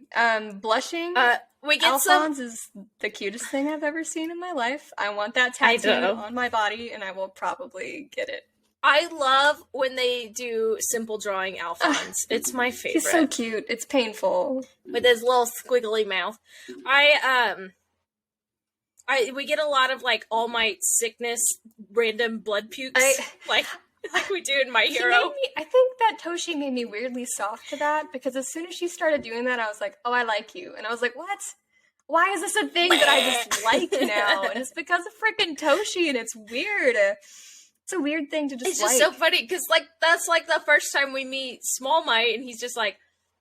Blushing. We get Alphonse is the cutest thing I've ever seen in my life. I want that tattoo on my body, and I will probably get it. I love when they do simple drawing Alphonse. It's my favorite. He's so cute. It's painful. With his little squiggly mouth. We get a lot of like All Might sickness, random blood pukes, like we do in My Hero. I think that Toshi made me weirdly soft to that, because as soon as she started doing that, I was like, oh, I like you. And I was like, what? Why is this a thing that I just like now? And it's because of freaking Toshi, and it's weird. It's a weird thing to just It's just so funny, because like that's like the first time we meet Small Might, and he's just like,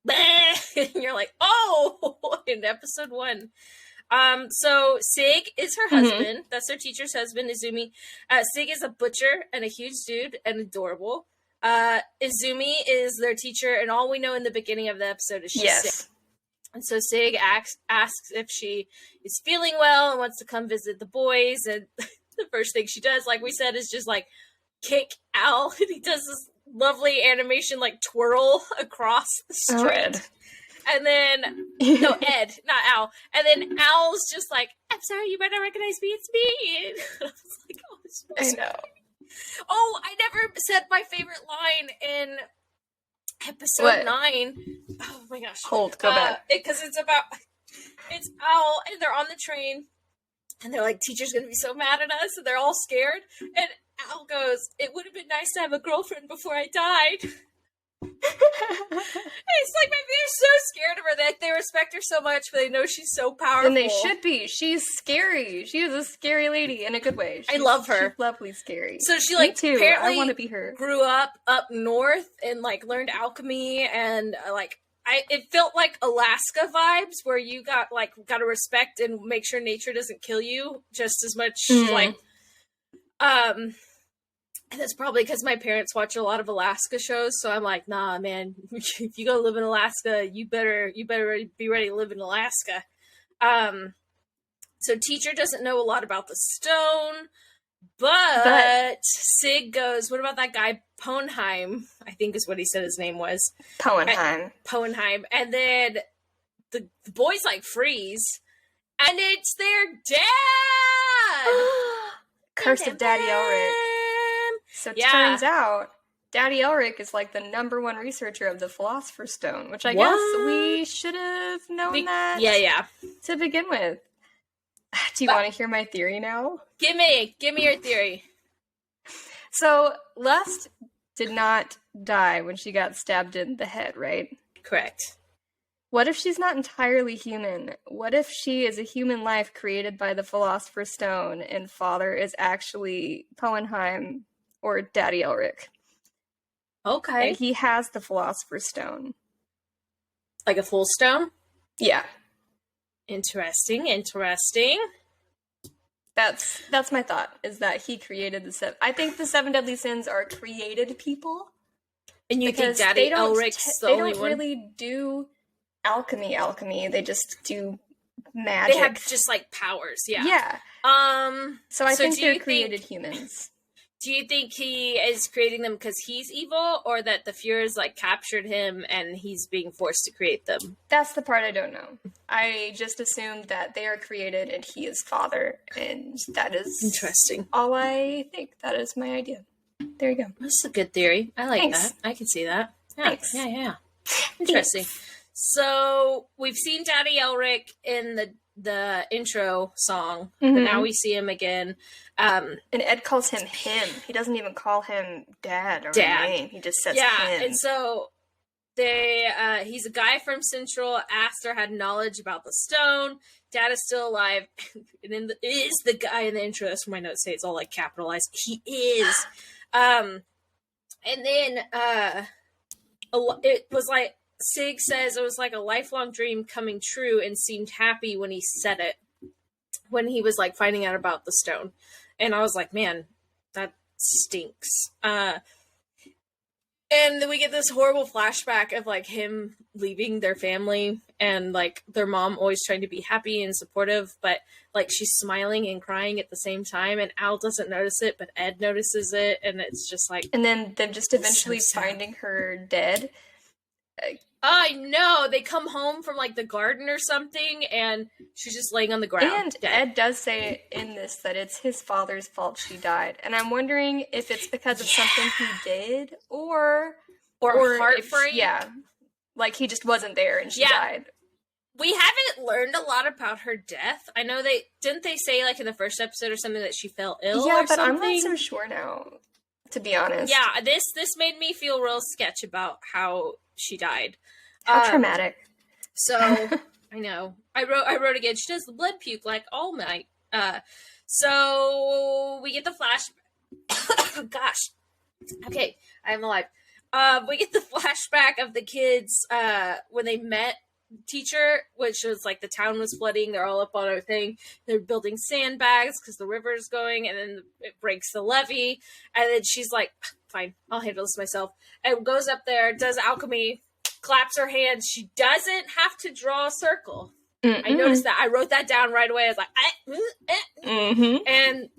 bleh! And you're like, oh, in episode 1. So Sig is her husband. That's her teacher's husband, Izumi. Sig is a butcher and a huge dude and adorable. Izumi is their teacher, and all we know in the beginning of the episode is she's sick. And so Sig asks if she is feeling well and wants to come visit the boys. And the first thing she does, like we said, is just like kick Al. And he does this lovely animation, like twirl across the street. And then, no, Ed, not Al. And then Al's just like, I'm sorry, you might not recognize me, it's me. And I was like, oh, it's so sweet. I know. Oh, I never said my favorite line in episode 9. Oh my gosh. Go back. Because it's Al, and they're on the train, and they're like, teacher's gonna be so mad at us, and they're all scared. And Al goes, it would have been nice to have a girlfriend before I died. It's like they're so scared of her, that they respect her so much, but they know she's so powerful. And they should be. She's scary. She is a scary lady in a good way. I love her. She's lovely, scary. So she like Me too. apparently I want to be her. Grew up north and like learned alchemy, and it felt like Alaska vibes, where you got to respect and make sure nature doesn't kill you just as much. And that's probably because my parents watch a lot of Alaska shows, so I'm like, nah, man, if you go live in Alaska, you better be ready to live in Alaska. So teacher doesn't know a lot about the stone, but Sig goes, what about that guy Poenheim? I think is what he said his name was. Poenheim. And then the boys like freeze, and it's their dad! Curse of Daddy Elric. So it turns out Daddy Elric is like the #1 researcher of the Philosopher's Stone, which I guess we should have known that to begin with. Do you want to hear my theory now? Give me your theory. So Lust did not die when she got stabbed in the head, right? Correct. What if she's not entirely human? What if she is a human life created by the Philosopher's Stone, and father is actually Poenheim or Daddy Elric? Okay. And he has the Philosopher's Stone. Like a full stone? Yeah. Interesting. That's my thought, is that he created I think the 7 deadly sins are created people. And you think Daddy Elric's the only one? They don't really do alchemy. They just do magic. They have just like powers, yeah. Yeah. So I think they're created humans. Do you think he is creating them because he's evil, or that the Fuhrs like captured him and he's being forced to create them? That's the part I don't know. I just assumed that they are created and he is father, and that is interesting. All I think. That is my idea. There you go. That's a good theory. I like that. I can see that. Yeah. Thanks. Yeah. Interesting. So we've seen Daddy Elric in the intro song, but now we see him again. And Ed calls him. He doesn't even call him Dad or name. He just says him. And so he's a guy from Central. Aster had knowledge about the stone. Dad is still alive, and is the guy in the intro. That's what my notes say. It's all like capitalized. He is. And then it was like, Sig says it was like a lifelong dream coming true, and seemed happy when he said it, when he was like finding out about the stone. And I was like, man, that stinks. And then we get this horrible flashback of like him leaving their family, and like their mom always trying to be happy and supportive, but like she's smiling and crying at the same time, and Al doesn't notice it, but Ed notices it, and it's just like, and then them just eventually finding her dead. I know. They come home from, like, the garden or something, and she's just laying on the ground. And dead. Ed does say in this that it's his father's fault she died. And I'm wondering if it's because of something he did, or heartbreak. Yeah. Like, he just wasn't there and she died. We haven't learned a lot about her death. I know didn't they say, like, in the first episode or something that she fell ill or something? I'm not so sure now, to be honest. Yeah, this made me feel real sketch about how she died. How traumatic. So, I know. I wrote again, she does the blood puke like All Might. So, we get the flashback. Gosh. Okay, I'm alive. We get the flashback of the kids when they met teacher, which was like the town was flooding. They're all up on a thing. They're building sandbags because the river's going, and then it breaks the levee. And then she's like, fine, I'll handle this myself. And goes up there, does alchemy, claps her hands. She doesn't have to draw a circle. I noticed that. I wrote that down right away. I was like, and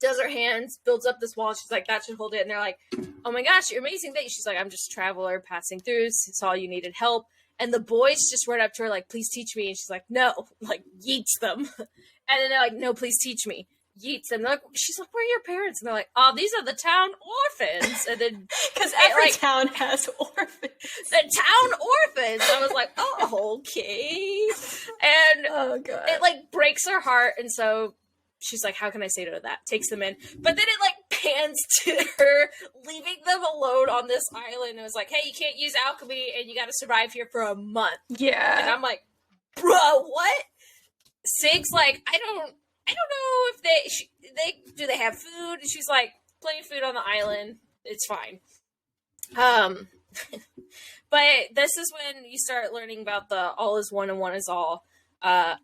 does her hands, builds up this wall. She's like, that should hold it. And they're like, oh my gosh, you're amazing. She's like, I'm just a traveler passing through. Saw you needed help. And the boys just run up to her like, please teach me. And she's like, no, like, yeets them. And then they're like, no, please teach me. Yeets them. She's like, where are your parents? And they're like, oh, these are the town orphans. And then because every town has orphans. The town orphans. I was like, oh, okay. And oh god, it like breaks her heart. And so she's like, how can I say no to that? Takes them in. But then it like pans to her leaving them alone on this island. And it was like, hey, you can't use alchemy and you got to survive here for a month. Yeah. And I'm like, bro, what? Sig's like, I don't know if they do they have food? And she's like, plenty of food on the island. It's fine. But this is when you start learning about the all is one and one is all. I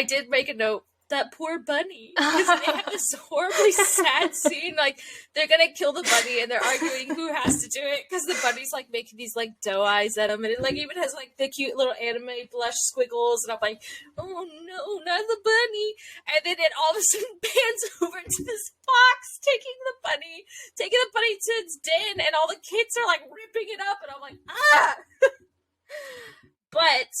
did make a note. That poor bunny. Because they have this horribly sad scene. Like, they're gonna kill the bunny and they're arguing who has to do it. Because the bunny's, like, making these, like, doe eyes at him. And it, like, even has, like, the cute little anime blush squiggles. And I'm like, oh, no, not the bunny. And then it all of a sudden pans over to this fox taking the bunny to its den. And all the kids are, like, ripping it up. And I'm like, ah! But,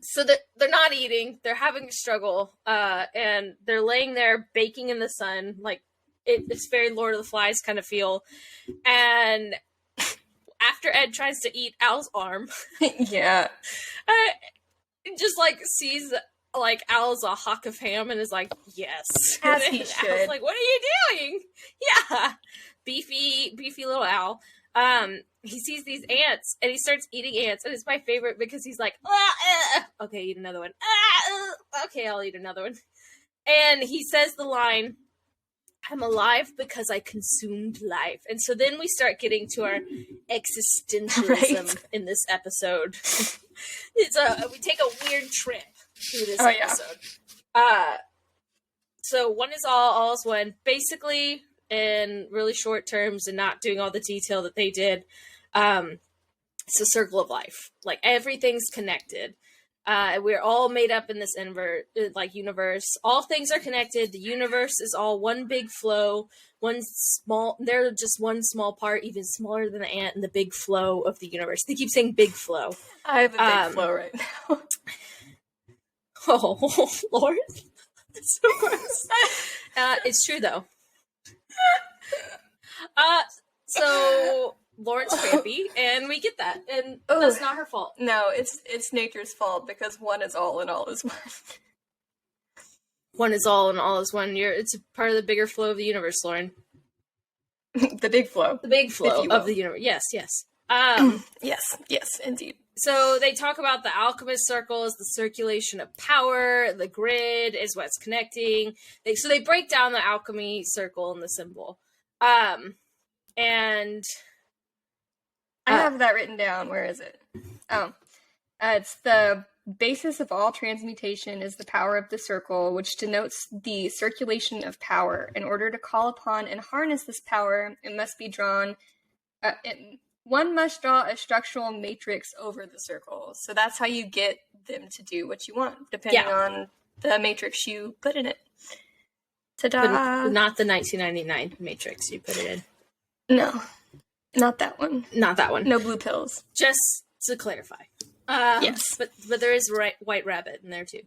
so they're not eating, they're having a struggle, and they're laying there baking in the sun, like it's very Lord of the Flies kind of feel. And after Ed tries to eat Al's arm, yeah, just like sees like Al's a hawk of ham and is like, yes, as he should. Al's like, what are you doing? Yeah, beefy little Al. He sees these ants and he starts eating ants, and it's my favorite because he's like, okay, eat another one. Okay, I'll eat another one. And he says the line, I'm alive because I consumed life. And so then we start getting to our existentialism in this episode. We take a weird trip through this episode. Yeah. So one is all is one. Basically, in really short terms and not doing all the detail that they did, it's a circle of life. Like, everything's connected. We're all made up in this universe. All things are connected. The universe is all one big flow. They're just one small part, even smaller than the ant in the big flow of the universe. They keep saying big flow. I have a big flow right now. Oh, Lord. That's so gross. It's true, though. So Lauren's crampy, and we get that, and that's not her fault. No, it's nature's fault, because one is all and all is one. One is all and all is one. It's a part of the bigger flow of the universe, Lauren. The big flow. The big flow of the universe. Yes. Yes, indeed. So they talk about the Alchemist Circles, the circulation of power, the grid is what's connecting. So they break down the alchemy circle and the symbol. And I have that written down. Where is it? It's the basis of all transmutation is the power of the circle, which denotes the circulation of power. In order to call upon and harness this power, it must be drawn. One must draw a structural matrix over the circle. So that's how you get them to do what you want, depending on the matrix you put in it. Ta-da! But not the 1999 matrix you put it in. No. Not that one. Not that one. No blue pills. Just to clarify. Yes. But there is White Rabbit in there too.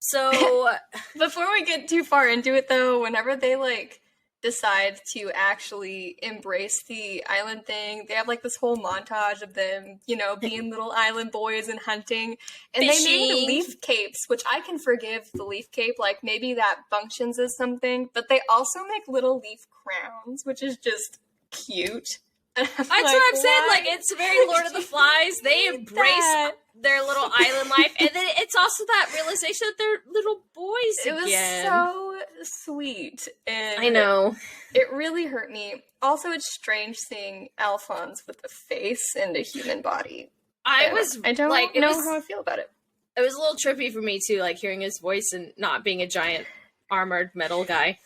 So before we get too far into it though, whenever they like decide to actually embrace the island thing, they have like this whole montage of them, you know, being little island boys and hunting, and fishing. They made leaf capes, which I can forgive the leaf cape, like maybe that functions as something, but they also make little leaf crowns, which is just cute. That's like, what I'm saying. Like, it's very Lord of the Flies. They embrace their little island life, and then it's also that realization that they're little boys again. It was so sweet, and I know it really hurt me. Also, it's strange seeing Alphonse with a face and a human body. I don't like, know how I feel about it. It was a little trippy for me too, like hearing his voice and not being a giant armored metal guy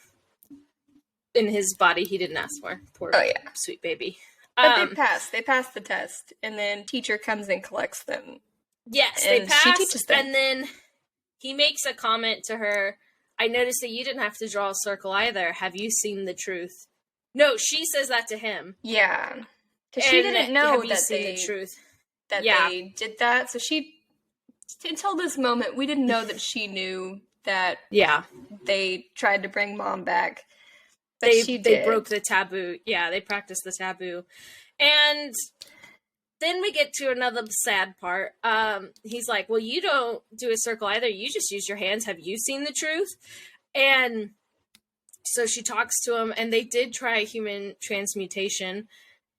in his body he didn't ask for. Poor sweet baby. But they passed the test, and then teacher comes and collects them. Yes, they pass, she teaches them. And then he makes a comment to her, I noticed that you didn't have to draw a circle either. Have you seen the truth? No, she says that to him. Yeah. Because she didn't know that they did that. So she, until this moment, we didn't know that she knew that they tried to bring Mom back. They broke the taboo. Yeah, they practiced the taboo. And then we get to another sad part. He's like, well, you don't do a circle either. You just use your hands. Have you seen the truth? And so she talks to him, and they did try human transmutation.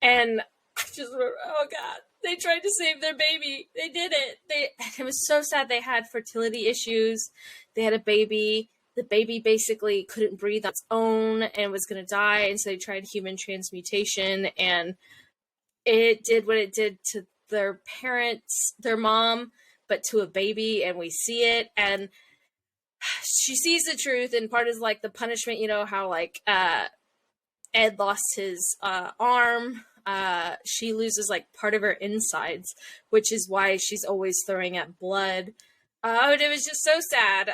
And I just wrote, oh, God. They tried to save their baby. They did it. It was so sad. They had fertility issues. They had a baby. The baby basically couldn't breathe on its own and was going to die. And so they tried human transmutation, and it did what it did to their parents, their mom, but to a baby. And we see it, and she sees the truth. And part is like the punishment, you know, how like, Ed lost his, arm. She loses like part of her insides, which is why she's always throwing up blood. And it was just so sad.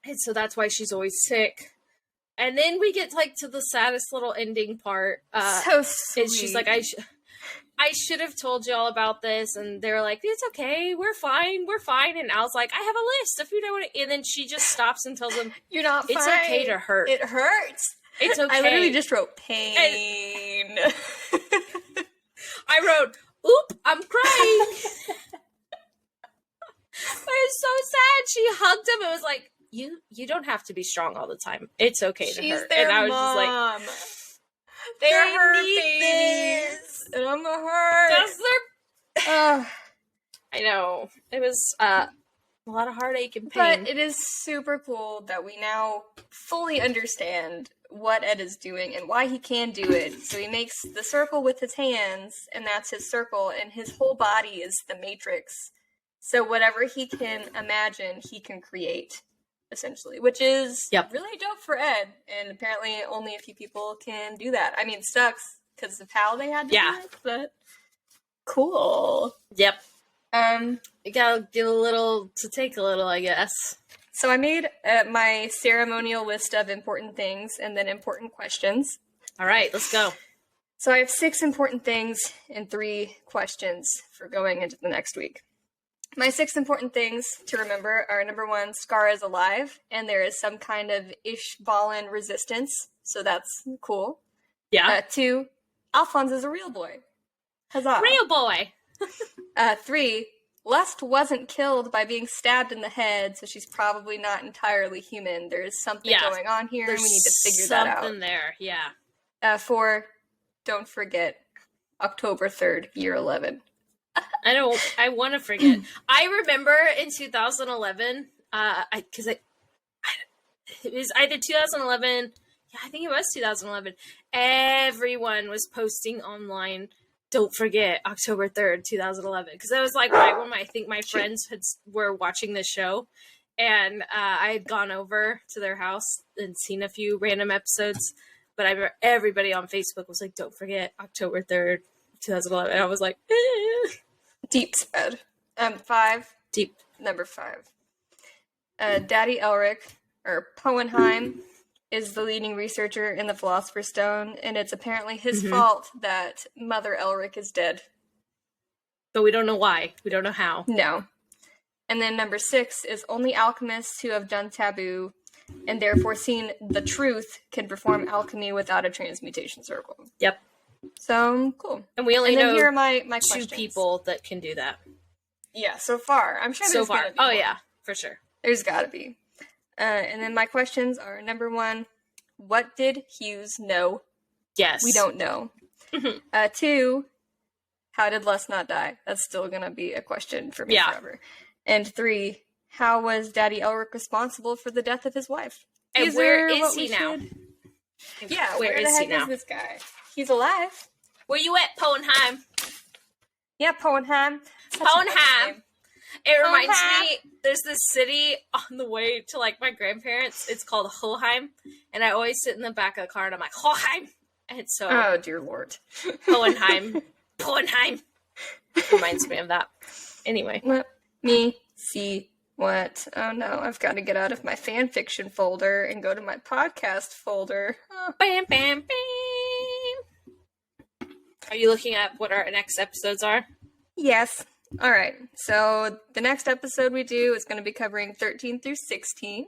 And so that's why she's always sick. And then we get like to the saddest little ending part. So sweet. And she's like, I should have told you all about this. And they're like, it's okay. We're fine. And Al's like, I have a list of food I want to. And then she just stops and tells him, you're not fine. It's okay to hurt. It hurts. It's okay. I literally just wrote pain. I wrote, oop, I'm crying. But it's so sad. She hugged him and was like, you don't have to be strong all the time. It's okay to hurt. And I was mom. just like, they're her babies. And I'm gonna hurt. That's their... I know. It was a lot of heartache and pain. But it is super cool that we now fully understand what Ed is doing and why he can do it. So he makes the circle with his hands, and that's his circle, and his whole body is the matrix. So whatever he can imagine, he can create, essentially, which is really dope for Ed. And apparently only a few people can do that. I mean, it sucks because of how they had to do it, but cool. Yep. You gotta give a little to take a little, I guess. So I made my ceremonial list of important things and then important questions. All right, let's go. So I have 6 important things and 3 questions for going into the next week. My 6 important things to remember are, number 1, Scar is alive, and there is some kind of Ishbalan resistance, so that's cool. Yeah. 2, Alphonse is a real boy. Huzzah. Real boy! 3, Lust wasn't killed by being stabbed in the head, so she's probably not entirely human. There is something going on here, and we need to figure that out. Something there, yeah. 4, don't forget, October 3rd, year 11. I want to forget. I remember in 2011, because it was either 2011, I think it was 2011, everyone was posting online, don't forget October 3rd, 2011. Because that was like right when I think my friends were watching this show. And I had gone over to their house and seen a few random episodes. But I remember everybody on Facebook was like, don't forget October 3rd, 2011. And I was like, eh. Deep spread. 5. Number 5. Daddy Elric, or Poenheim, is the leading researcher in the Philosopher's Stone, and it's apparently his fault that Mother Elric is dead. But we don't know why. We don't know how. No. And then number 6 is only alchemists who have done taboo and therefore seen the truth can perform alchemy without a transmutation circle. Yep. So, cool. And we only know here are my 2 questions. people that can do that. Yeah, so far. I'm sure there's gotta be more. Yeah, for sure. There's gotta be. And then my questions are, number 1, what did Hughes know? Yes. We don't know. 2, how did Les not die? That's still gonna be a question for me forever. And 3, how was Daddy Elric responsible for the death of his wife? And where is he now? Yeah, where the is he heck now? is this guy? He's alive. Where you at, Poenheim? Yeah, Poenheim. Poenheim. It reminds me, there's this city on the way to, like, my grandparents. It's called Hoheim. And I always sit in the back of the car and I'm like, Hoheim! And so... Oh, dear Lord. Poenheim. Poenheim. Reminds me of that. Anyway. Let me see what... Oh, no. I've got to get out of my fan fiction folder and go to my podcast folder. Oh. Bam, bam, bam. Are you looking at what our next episodes are? Yes. All right. So the next episode we do is going to be covering 13 through 16.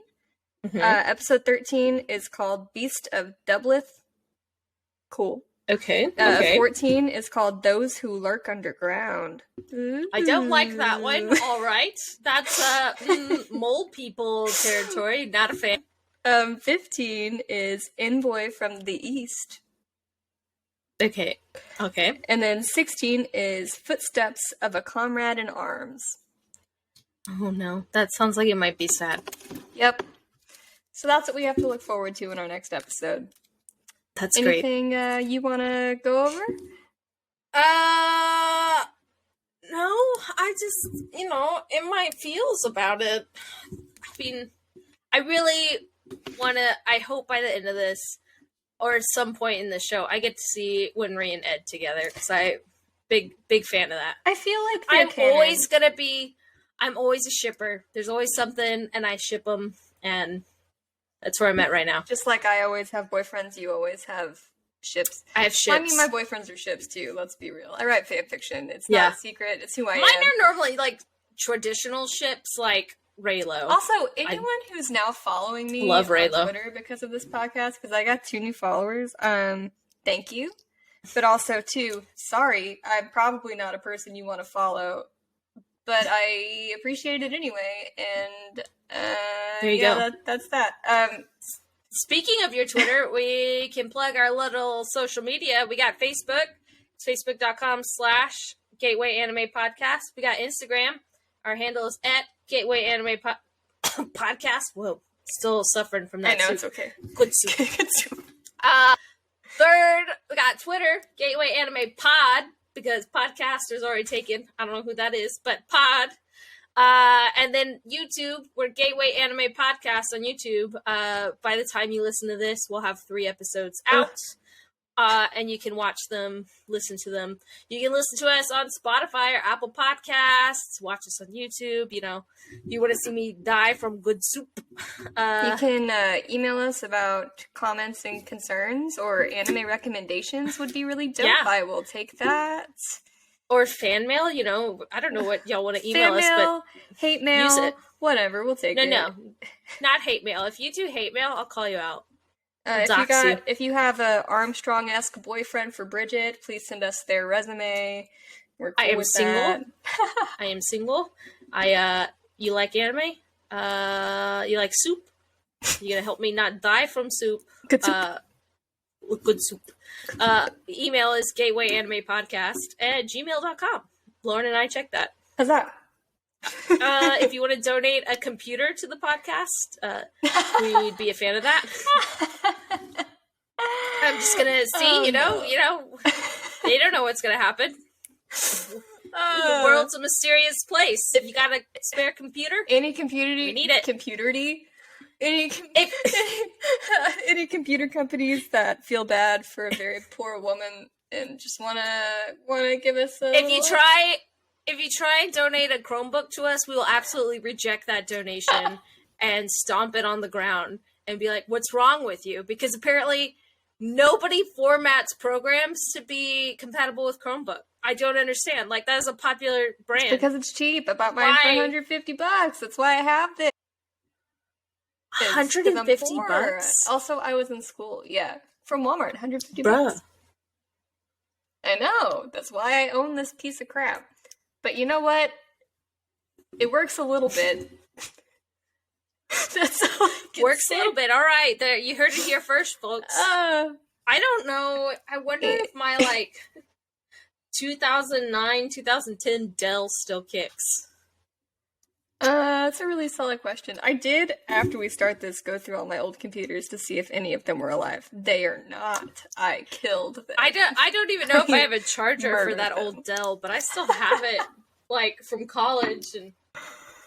Episode 13 is called Beast of Dublith. Cool. Okay. 14 is called Those Who Lurk Underground. I don't like that one. All right. That's mole people territory. Not a fan. 15 is Envoy from the East. Okay. And then 16 is Footsteps of a Comrade in Arms. Oh no, that sounds like it might be sad. Yep. So that's what we have to look forward to in our next episode. That's great. Anything you want to go over? No, I just, in my feels about it. I mean, I really want to, I hope by the end of this, or at some point in the show, I get to see Winry and Ed together, because big fan of that. I feel like I'm always a shipper. There's always something, and I ship them, and that's where I'm at right now. Just like I always have boyfriends, you always have ships. I have ships. Well, I mean, my boyfriends are ships, too, let's be real. I write fanfiction. It's not a secret. It's who I am. Mine are normally, like, traditional ships, like Raylo. Also, anyone who's now following me on Twitter because of this podcast, because I got 2 new followers, thank you. But also, too, sorry, I'm probably not a person you want to follow, but I appreciate it anyway, and there you go. That's that. Speaking of your Twitter, we can plug our little social media. We got Facebook. It's facebook.com/Gateway Anime Podcast. We got Instagram. Our handle is @Gateway Anime Podcast. Whoa, still suffering from that. I know, soup. it's okay. Good soup. Good soup. Third, we got Twitter, Gateway Anime Pod, because podcaster's already taken. I don't know who that is, but pod. And then YouTube, we're Gateway Anime Podcast on YouTube. By the time you listen to this, we'll have 3 episodes out. And you can watch them, listen to them. You can listen to us on Spotify or Apple Podcasts. Watch us on YouTube. If you want to see me die from good soup. You can email us about comments and concerns, or anime recommendations would be really dope. Yeah. I will take that. Or fan mail, I don't know what y'all want to email us, but hate mail, use it. Whatever, we'll take it. No, not hate mail. If you do hate mail, I'll call you out. If you have a Armstrong-esque boyfriend for Bridget, please send us their resume. We're cool I am with single. That. I am single. You like anime? You like soup? You gonna help me not die from soup? Good soup. Good soup. Email is gatewayanimePodcast@gmail.com. Lauren and I check that. Huzzah. If you want to donate a computer to the podcast, we'd be a fan of that. I'm just gonna see, you know, they don't know what's gonna happen. The world's a mysterious place. If you got a spare computer, any computer, we need it. Any computer companies that feel bad for a very poor woman and just wanna give us a. If you try and donate a Chromebook to us, we will absolutely reject that donation and stomp it on the ground and be like, what's wrong with you? Because apparently nobody formats programs to be compatible with Chromebook. I don't understand. Like, that is a popular brand. It's because it's cheap. I bought mine for $150. That's why I have this. $150? Also, I was in school. Yeah. From Walmart, $150. Bruh. I know. That's why I own this piece of crap. But you know what? It works a little bit. That's all I can Works say. a little bit. All right. There, you heard it here first, folks. I don't know. I wonder if my, 2009, 2010 Dell still kicks. That's a really solid question. I did, after we start this, go through all my old computers to see if any of them were alive. They are not. I killed them. I don't even know if I have a charger for that old Dell, but I still have it, from college, and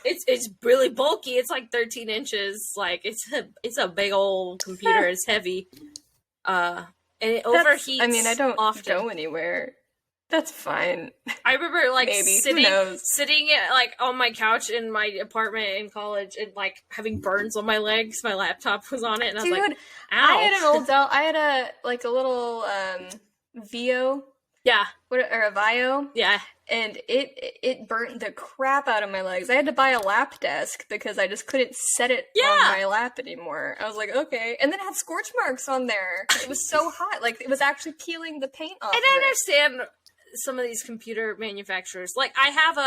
it's really bulky. It's 13 inches. It's a big old computer. It's heavy. And it overheats. I mean, I don't often go anywhere. That's fine. I remember Maybe. sitting on my couch in my apartment in college and having burns on my legs. My laptop was on it, and I was like, "Ow!" I had an old Dell. I had a little Vio. Yeah. Or a Vio. Yeah. And it burnt the crap out of my legs. I had to buy a lap desk because I just couldn't set it on my lap anymore. I was like, okay. And then it had scorch marks on there. It was so hot. It was actually peeling the paint off. And I understand some of these computer manufacturers. I have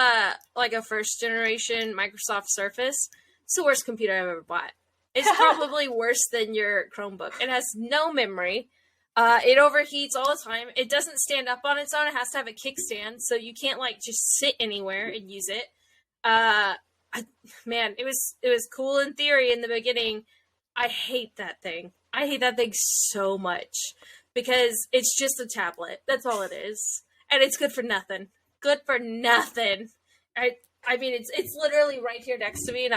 a first generation Microsoft Surface. It's the worst computer I've ever bought. It's probably worse than your Chromebook. It has no memory. It overheats all the time. It doesn't stand up on its own. It has to have a kickstand, so you can't just sit anywhere and use it. Man, it was cool in theory in the beginning. I hate that thing. I hate that thing so much because it's just a tablet. That's all it is. And it's good for nothing. Good for nothing. I mean, it's literally right here next to me, and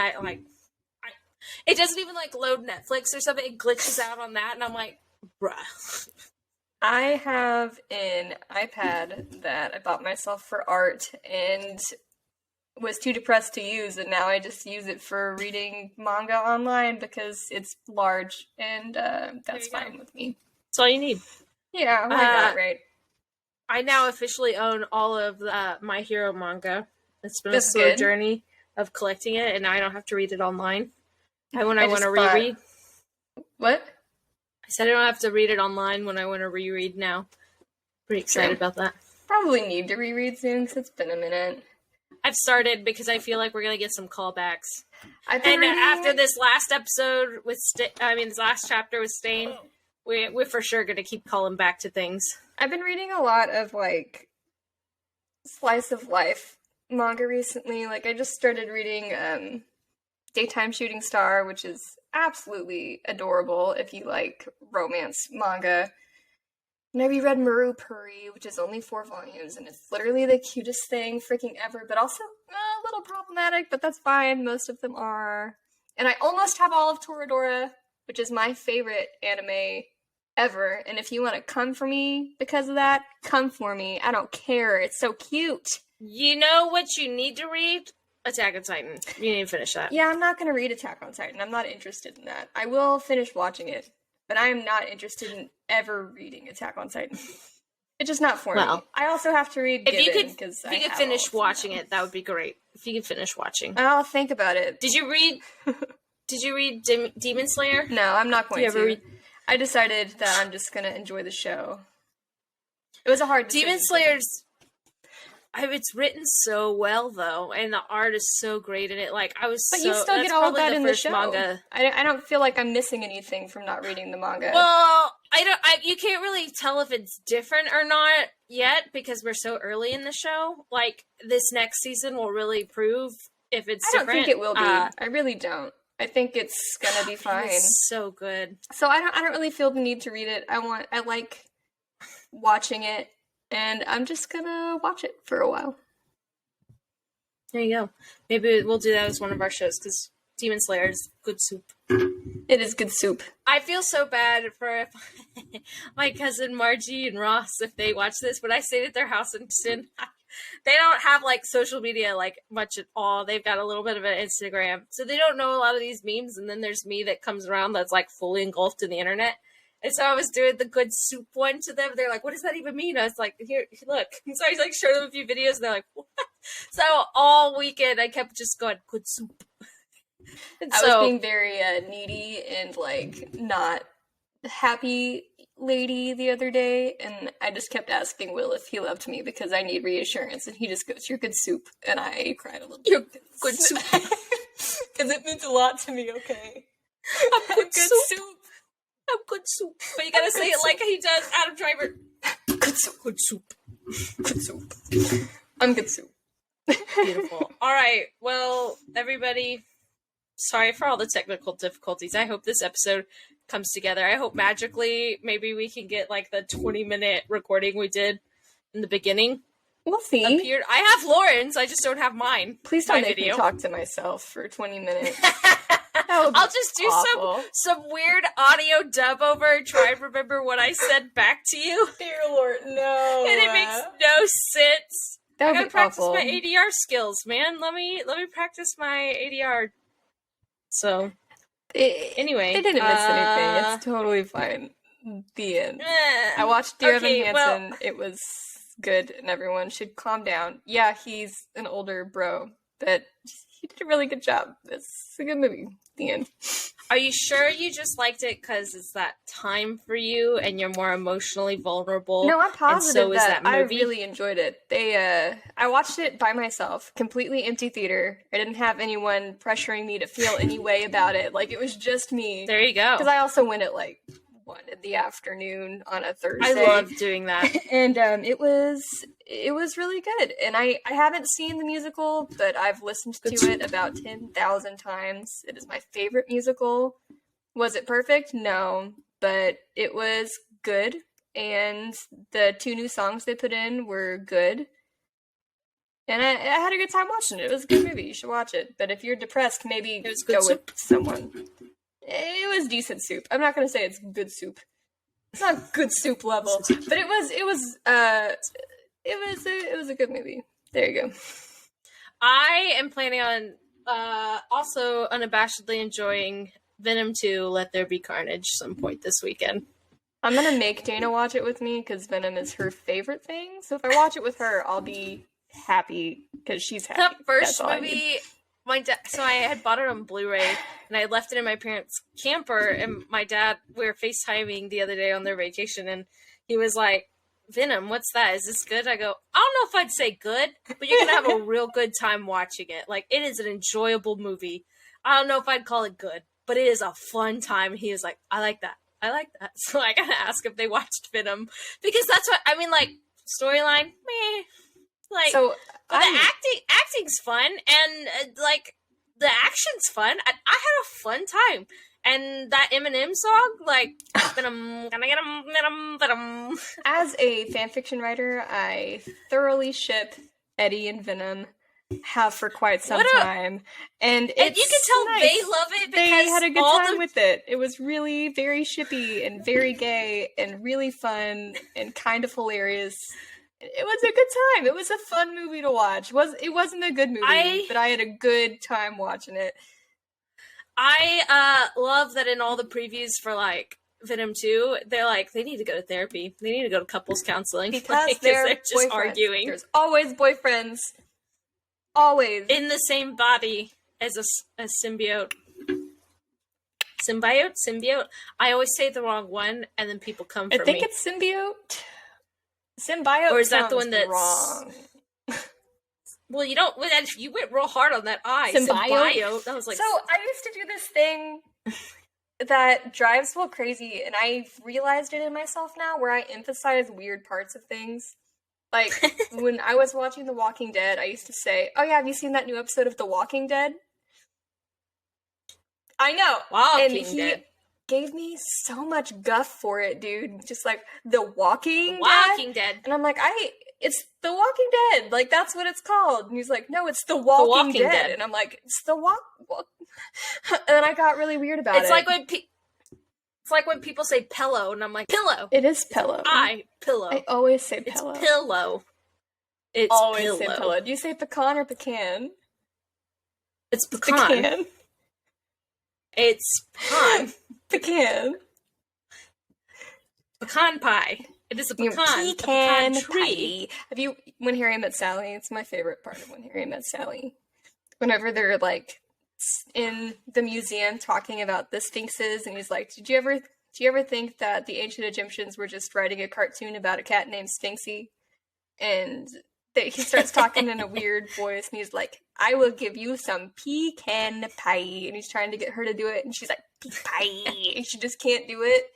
it doesn't even load Netflix or something. It glitches out on that, and I'm like, bruh. I have an iPad that I bought myself for art and was too depressed to use, and now I just use it for reading manga online because it's large, and that's fine with me. That's all you need. Yeah, why not, right? I now officially own all of the My Hero manga. It's been a slow journey of collecting it, and I don't have to read it online. I want to reread. What? I said I don't have to read it online when I want to reread now. Pretty excited about that. Probably need to reread soon because it's been a minute. I've started because I feel like we're going to get some callbacks. And after this last episode with this last chapter with Stain, we're for sure going to keep calling back to things. I've been reading a lot of slice of life manga recently. I just started reading Daytime Shooting Star, which is absolutely adorable if you like romance manga. And I reread Maru Puri, which is only 4 volumes, and it's literally the cutest thing freaking ever, but also a little problematic, but that's fine. Most of them are. And I almost have all of Toradora, which is my favorite anime ever. And if you want to come for me because of that, come for me. I don't care. It's so cute. You know what you need to read? Attack on Titan. You need to finish that. Yeah, I'm not going to read Attack on Titan. I'm not interested in that. I will finish watching it, but I am not interested in ever reading Attack on Titan. It's just not for me. I also have to read Given, if you could finish watching it, that would be great. If you could finish watching. I'll think about it. Did you read Demon Slayer? No, I'm not going to. I decided that I'm just going to enjoy the show. It was a hard decision. Demon Slayer's... it's written so well, though, and the art is so great in it. But you still get all of that in the show. Manga. I don't feel like I'm missing anything from not reading the manga. Well, you can't really tell if it's different or not yet because we're so early in the show. This next season will really prove if it's different. I don't think it will be. I really don't. I think it's gonna be fine. It's so good. So I don't really feel the need to read it. I like watching it. And I'm just gonna watch it for a while. There you go. Maybe we'll do that as one of our shows, because Demon Slayer is good soup. It is good soup. I feel so bad for my cousin Margie and Ross if they watch this, but I stayed at their house in Houston. they don't have like social media like much at all. They've got a little bit of an Instagram, so they don't know a lot of these memes. And then there's me that comes around that's like fully engulfed in the internet. And so I was doing the good soup one to them. They're like, "What does that even mean?" I was like, "Here, look." And so I like showed them a few videos, and they're like, "What?" So all weekend I kept just going, "Good soup." And I was being very needy and like not happy lady the other day, and I just kept asking Will if he loved me because I need reassurance, and he just goes, "You're good soup," and I cried a little bit. You're good soup. Because it means a lot to me, okay? I'm good soup. I'm good soup. But you gotta say it like he does Adam Driver. Good soup. Good soup. Good soup. I'm good soup. Beautiful. All right. Well, everybody, sorry for all the technical difficulties. I hope this episode comes together. I hope magically maybe we can get like the 20-minute recording we did in the beginning. We'll see. Appeared. I have Lauren's. I just don't have mine. Please don't make me talk to myself for 20 minutes. I'll just do some weird audio dub over and try and remember what I said back to you. Dear Lord, no. And it makes no sense. That would I gotta be practice awful. my ADR skills, man. Let me practice my ADR. So anyway, It didn't miss anything. It's totally fine. The end. I watched Dear Evan Hansen. Well, it was good, and everyone should calm down. Yeah, he's an older bro, but he did a really good job. It's a good movie. The end. Are you sure you just liked it because it's that time for you and you're more emotionally vulnerable? No, I'm positive so that I really enjoyed it. I watched it by myself, completely empty theater. I didn't have anyone pressuring me to feel any way about it. Like, it was just me. There you go. Because I also went at like 1 in the afternoon on a Thursday. I love doing that. And it was really good. And I haven't seen the musical, but I've listened to it about 10,000 times. It is my favorite musical. Was it perfect? No, but it was good. And the 2 new songs they put in were good. And I had a good time watching it. It was a good movie. You should watch it. But if you're depressed, maybe go with someone. It was decent soup. I'm not going to say it's good soup. It's not good soup level, but it was a good movie. There you go. I am planning on also unabashedly enjoying Venom 2 Let There Be Carnage some point this weekend. I'm going to make Dana watch it with me because Venom is her favorite thing. So if I watch it with her, I'll be happy because she's happy. The first movie, my dad. So I had bought it on Blu-ray and I left it in my parents' camper. And my dad, we were FaceTiming the other day on their vacation, and he was like, "Venom, what's that? Is this good?" I go, "I don't know if I'd say good, but you're gonna have a real good time watching it. Like, it is an enjoyable movie. I don't know if I'd call it good, but it is a fun time." And he was like, "I like that. I like that." So I gotta ask if they watched Venom, because that's what I mean. Like, storyline, meh. Like, so but the acting's fun, and like the action's fun. I had a fun time, and that Eminem song, like, Venom, gonna get him, Venom, Venom. As a fanfiction writer, I thoroughly ship Eddie and Venom. Have for quite some time, and you can tell nice. They love it because they had a good time with it. It was really very shippy and very gay and really fun and kind of hilarious. It was a good time. It was a fun movie to watch. It wasn't a good movie, but I had a good time watching it. I love that in all the previews for like Venom 2, they're like, they need to go to therapy. They need to go to couples counseling because like, they're just boyfriends. arguing. There's always boyfriends. Always. In the same body as a symbiote. Symbiote? I always say the wrong one, and then people come for me. I think it's symbiote. Symbiote. Or is that the one that's wrong? Well, you don't. You went real hard on that I. Symbiote. I was like, so I used to do this thing that drives Will crazy, and I've realized it in myself now, where I emphasize weird parts of things. Like, when I was watching The Walking Dead, I used to say, "Oh yeah, have you seen that new episode of The Walking Dead?" I know. And he gave me so much guff for it, dude. Just like, The Walking Dead. And I'm like, it's The Walking Dead. Like, that's what it's called. And he's like, "No, it's The Walking Dead. And I'm like, it's The Walk. And then I got really weird about it. It's like when people say pillow, and I'm like, pillow. It is pillow. Pillow. I always say pillow. It's pillow. It's always pillow. say pillow. Do you say pecan or pecan? It's pecan. Pecan. It's pecan. Pecan. Pecan pie. It is a pecan. Pecan tree. pie. Have you, When Harry Met Sally? It's my favorite part of When Harry Met Sally. Whenever they're like in the museum talking about the sphinxes, and he's like, "Do you ever think that the ancient Egyptians were just writing a cartoon about a cat named Sphinxy?" And he starts talking in a weird voice, and he's like, "I will give you some pecan pie," and he's trying to get her to do it, and she's like, "Pecan pie," and she just can't do it.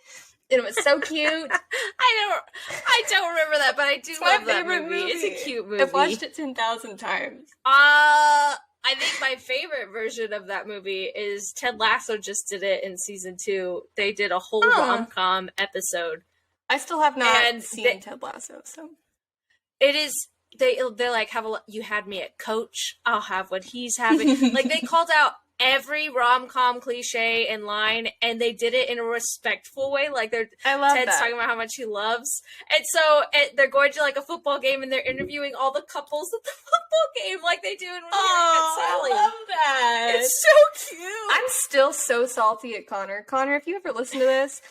And it was so cute. I don't remember that, but I do love that movie. It's a cute movie. I've watched it 10,000 times. I think my favorite version of that movie is Ted Lasso just did it in season 2. They did a whole rom-com episode. I still have not seen Ted Lasso, so it is. They're like, you had me at Coach. I'll have what he's having. Like, they called out every rom-com cliche and line, and they did it in a respectful way. Like, Ted's talking about how much he loves, and so they're going to like a football game, and they're interviewing all the couples at the football game, like they do in When Harry Met Sally. I love that. It's so cute. I'm still so salty at Connor. Connor, if you ever listen to this,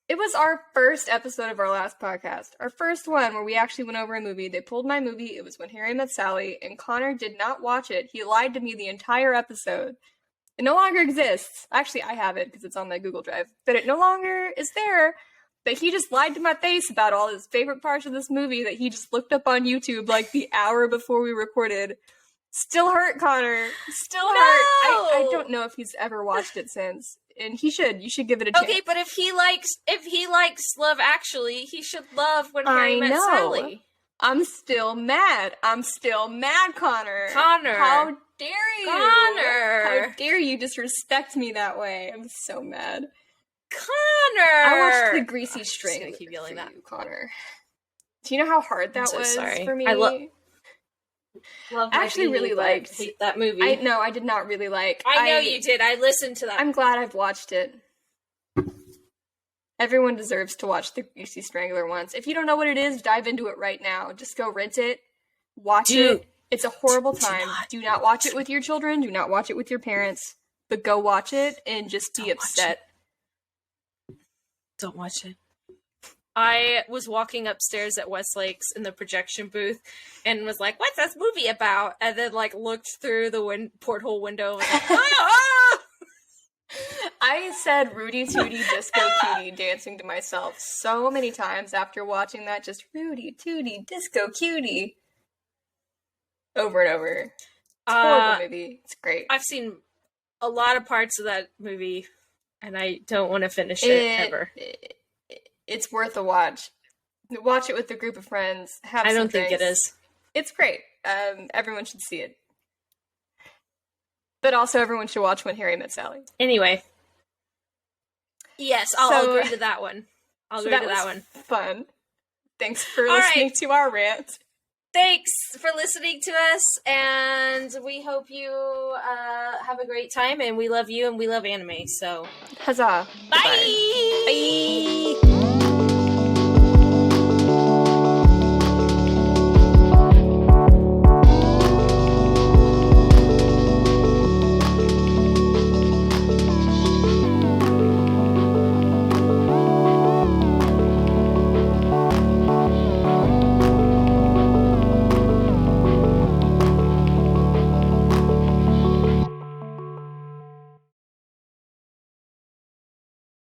it was our first episode of our last podcast, our first one where we actually went over a movie. They pulled my movie. It was When Harry Met Sally, and Connor did not watch it. He lied to me the entire episode. It no longer exists. Actually, I have it because it's on my Google Drive, but it no longer is there. But he just lied to my face about all his favorite parts of this movie that he just looked up on YouTube like the hour before we recorded. Still hurt, Connor. Still hurt. I don't know if he's ever watched it since, and he should. You should give it a chance. Okay, but if he likes Love Actually, he should love When Harry Met Sally. I'm still mad. Connor. Connor. How dare you? Connor. How dare you disrespect me that way? I'm so mad. Connor. I watched The Greasy String. I keep yelling that. You, Connor. Do you know how hard that was for me? I actually really liked hate that movie. I did not really like. I know you did. I listened to that. I'm glad I've watched it. Everyone deserves to watch The Greasy Strangler once. If you don't know what it is, dive into it right now. Just go rent it. Watch it. It's a horrible time. Do not watch it with your children. Do not watch it with your parents. But go watch it and just be upset. Don't watch it. I was walking upstairs at Westlake's in the projection booth and was like, "What's this movie about?" And then like looked through the porthole window and was like, "Ah!" I said Rudy Tooty Disco Cutie dancing to myself so many times after watching that. Just Rudy Tooty Disco Cutie. Over and over. It's a horrible movie. It's great. I've seen a lot of parts of that movie, and I don't want to finish it ever. It's worth a watch. Watch it with a group of friends. I don't think it is. It's great. Everyone should see it. But also everyone should watch When Harry Met Sally. Anyway. Yes, I'll agree to that one. I'll agree to that one. Fun. Thanks for listening to our rant. Thanks for listening to us, and we hope you have a great time, and we love you, and we love anime, so... Huzzah. Bye! Bye!